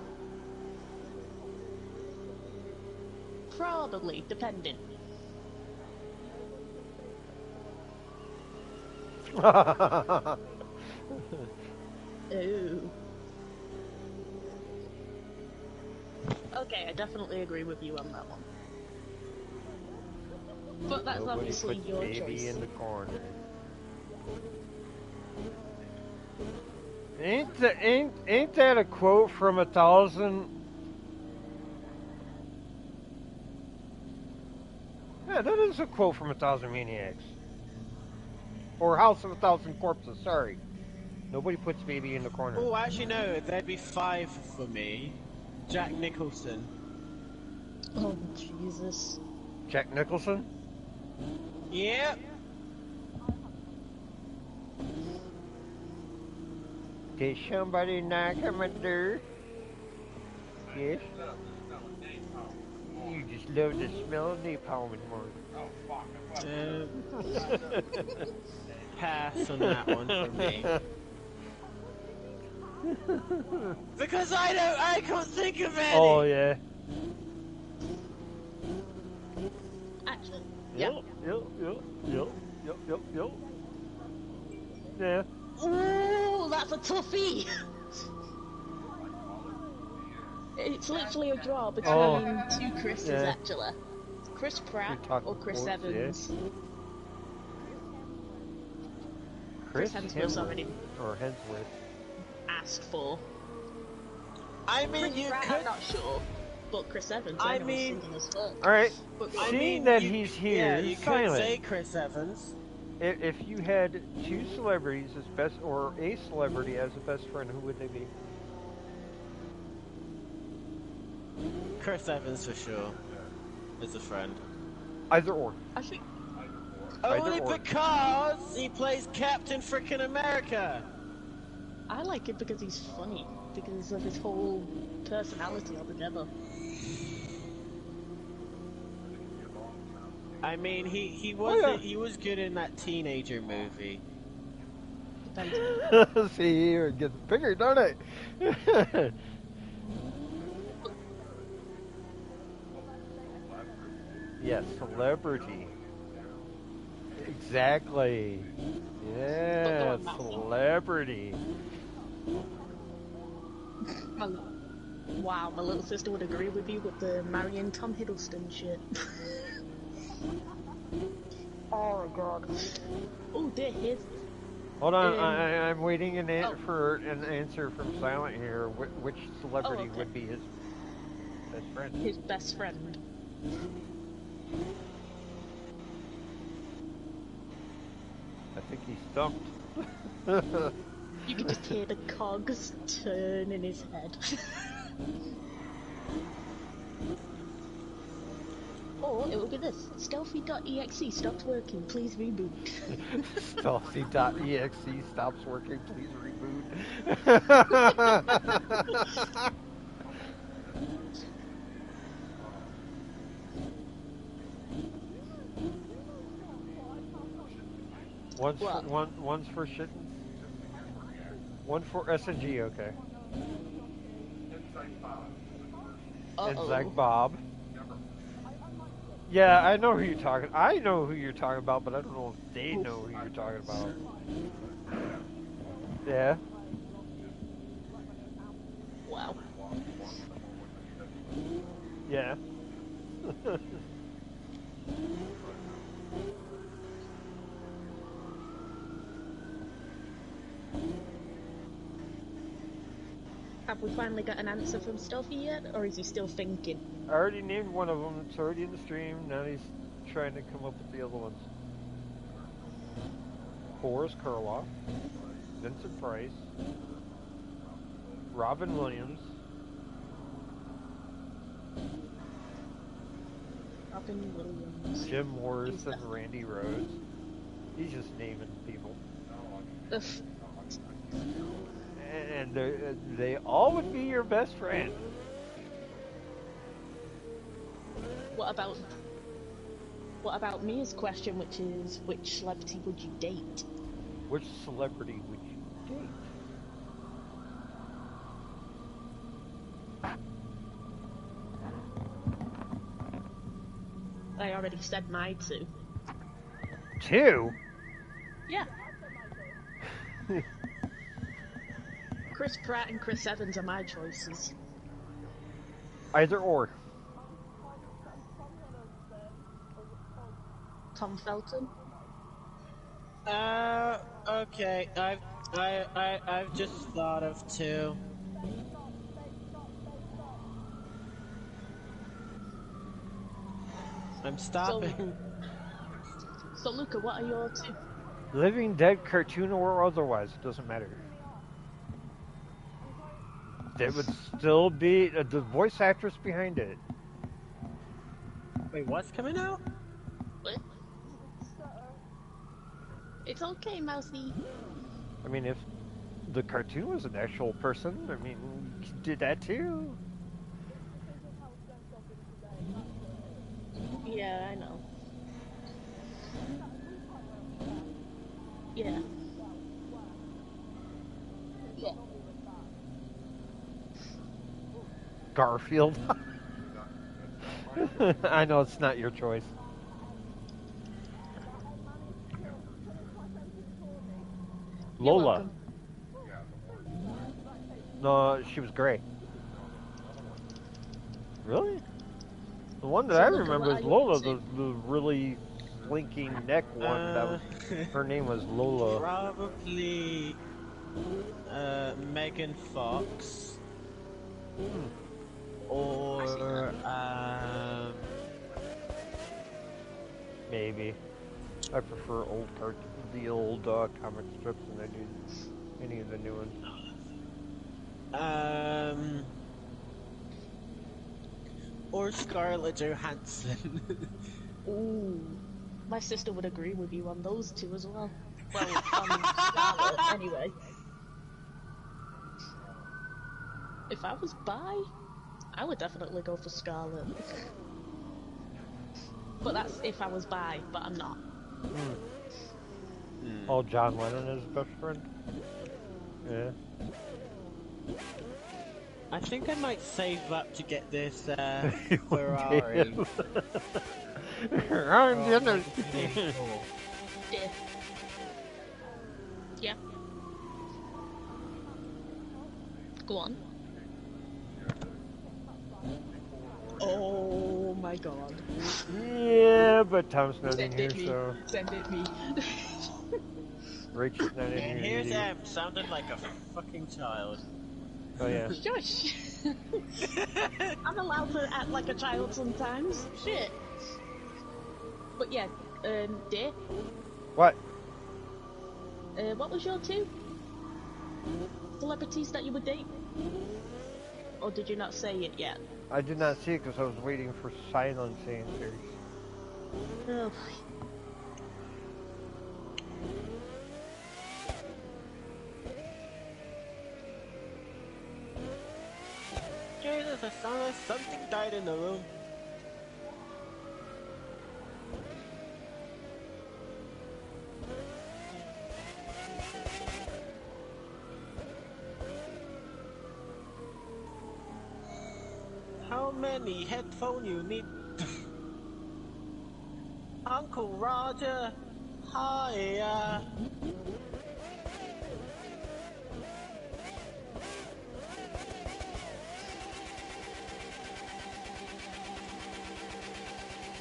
Probably, depending. Ooh. Okay, I definitely agree with you on that one. But that's Nobody obviously puts your baby choice. in the corner. Ain't that a quote from 1,000? Yeah, that is a quote from 1,000 Maniacs. Or House of 1,000 Corpses, sorry. Nobody puts baby in the corner. Oh, actually no, there'd be 5 for me. Jack Nicholson. Oh, Jesus. Jack Nicholson? Yep. Did somebody knock on my door? Yes? You just love the smell of napalm in the morning. Pass on that one for me. Because I can't think of any! Oh, yeah. Actually, yeah. Yep. Yeah. Ooh, that's a toughie! It's literally a draw between two Chris's, Yeah. actually. Chris Pratt You're talking or Chris sports, yeah. Evans. Chris Hemsworth's Hemsworth. already Or Hemsworth. asked for. I mean, Chris you Pratt, could. I'm not sure. But Chris Evans, I I know mean- is singing as fuck. Alright, But I seeing mean, that you- he's here, Yeah, you could silent. say Chris Evans. If you had two celebrities as best, or a celebrity as a best friend, who would they be? Chris Evans for sure. as a friend? Either or. I think Only or. because he plays Captain Frickin' America. I like it because he's funny, because of his whole personality altogether. I mean, he was good in that teenager movie. Depends. See, here it gets bigger, don't it? Yes, celebrity. Exactly. Yeah, celebrity. Wow, my little sister would agree with you with the marrying Tom Hiddleston shit. Oh my god. Oh, dear, his. Hold on, I'm waiting for an answer from Silent here. Which celebrity would be his best friend? His best friend. I think he's stumped. You can just hear the cogs turn in his head. Or it will be this. Stealthy.exe stopped working, please reboot. Stealthy.exe stops working, please reboot. One's for shit. One for SNG, okay. And Zach Bob. Yeah, I know who you're talking. I know who you're talking about, but I don't know if they know who you're talking about. Yeah. Wow. Yeah. Have we finally got an answer from Stealthy yet, or is he still thinking? I already named one of them. It's already in the stream. Now he's trying to come up with the other ones. Boris Karloff, Vincent Price, Robin Williams. Robin Williams. Jim Morrison, Randy Rhodes. He's just naming people. Ugh. And they all would be your best friend. What about Mia's question, which is, which celebrity would you date? Which celebrity would you date? I already said my two. Two? Yeah. Chris Pratt and Chris Evans are my choices. Either or. Tom Felton? Okay. I've just thought of two. I'm stopping. So Luca, what are your two? Living dead, cartoon or otherwise, it doesn't matter. It would still be the voice actress behind it. Wait, what's coming out? What? It's okay, Mousy. I mean, if the cartoon was an actual person, I mean, you did that too. Yeah, I know. Yeah. Yeah. Garfield. I know it's not your choice. Lola. No, she was gray. Really? The one that I remember is Lola, the really slinking neck one. That was, her name was Lola. Probably Megan Fox. Or maybe. I prefer the old comic strips than I do any of the new ones. Or Scarlett Johansson. Ooh. My sister would agree with you on those two as well. Well, on Scarlet, anyway. If I was bi, I would definitely go for Scarlet. But that's if I was bi, but I'm not. Oh, John Lennon is his best friend? Yeah. I think I might save up to get this You Ferrari. I'm gonna... Yeah. Yeah. Go on. Oh my god. Yeah, but Tom's not in Send here, it me. so... Send it me. Rachel's not in And here. here's either. M, sounding like a fucking child. Oh, yeah. Shush. I'm allowed to act like a child sometimes. Shit. But yeah, Day, What? what was your two celebrities that you would date? Or did you not say it yet? I did not see it because I was waiting for silence answers. Oh boy. Jesus, I sound like something died in the room. How many headphones you need? Uncle Roger, hiya.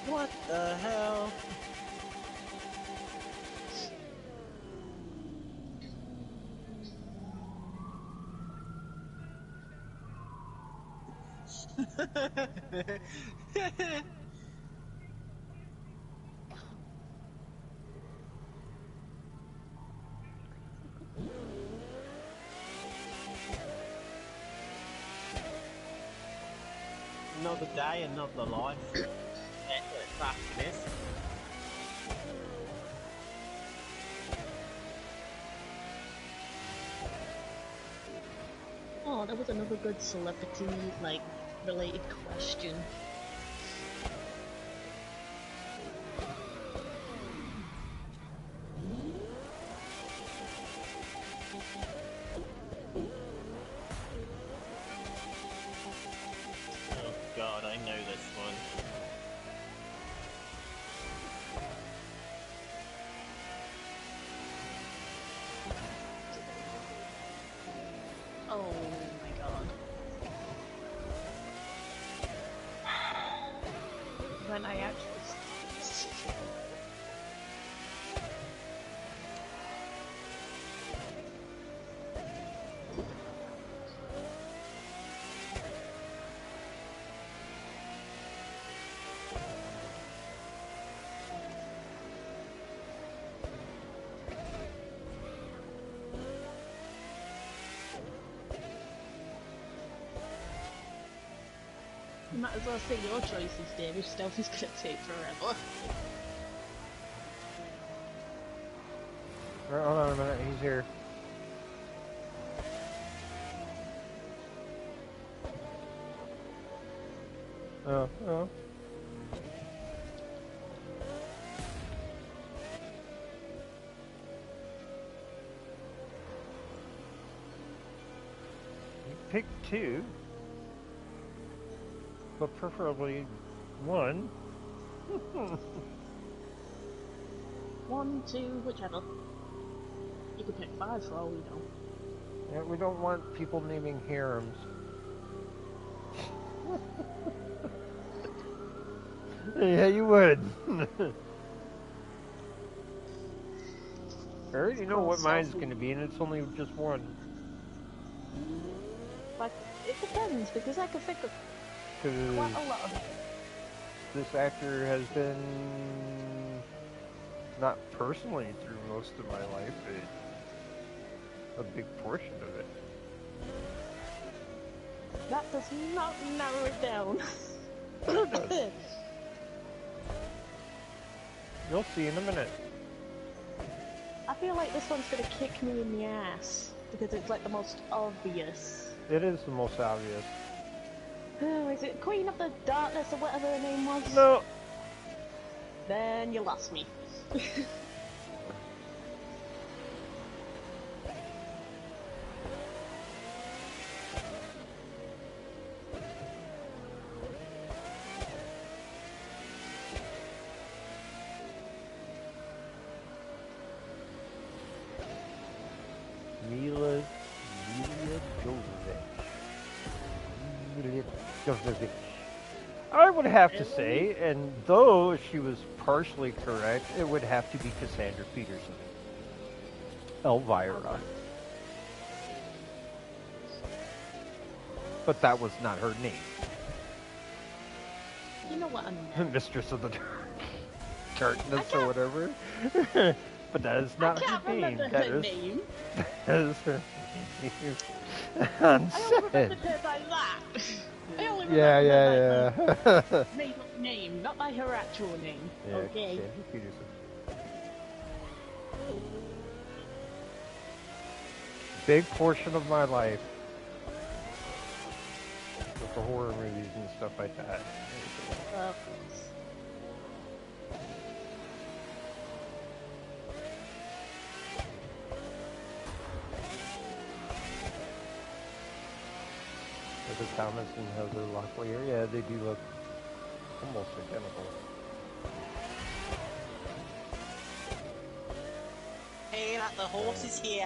What the hell? Another day, another life. After this. Oh, that was another good celebrity, like, related question. Oh god, I know this one. Oh my god. When I actually... You might as well say your choices, Dave, if stealth is gonna take forever. Alright, hold on a minute, he's here. Oh. You pick two, but preferably one. 1, 2, whichever. You could pick 5 for all we know. Yeah, we don't want people naming harems. Yeah, you would. I already know what mine's going to be, and it's only just one. Like, it depends, because I can think of Because quite a lot of it. this actor has been not personally through most of my life, but a big portion of it. That does not narrow it down. Sure does. You'll see in a minute. I feel like this one's gonna kick me in the ass because it's like the most obvious. It is the most obvious. Is it Queen of the Darkness or whatever her name was? No. Then you lost me. Mila Jovovich. I would have to say, and though she was partially correct, it would have to be Cassandra Peterson. Elvira. But that was not her name. You know what I mean? Mistress of the Darkness or whatever. But that is not I can't her name. remember That her is, name. that is her name. I only Unsaid. remembered her by that. I only remembered Yeah. her by her made up name, not by her actual name. Yeah, Okay. Cassandra Peterson. Big portion of my life with the horror movies and stuff like that. Of course. Heather Thomas and Heather Locklear, yeah, they do look almost identical. Hey, like the horse is here.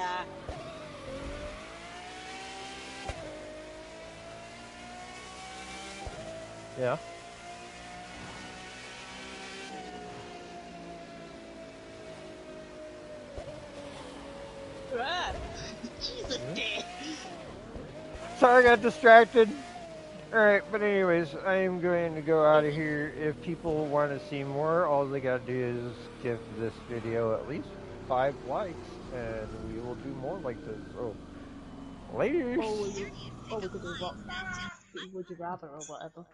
Yeah. Ah, Jesus, dear. Sorry, I got distracted. Alright, but anyways, I am going to go out of here. If people want to see more, all they gotta do is give this video at least 5 likes, and we will do more like this. So, later. Or we could do what? Would you rather or whatever.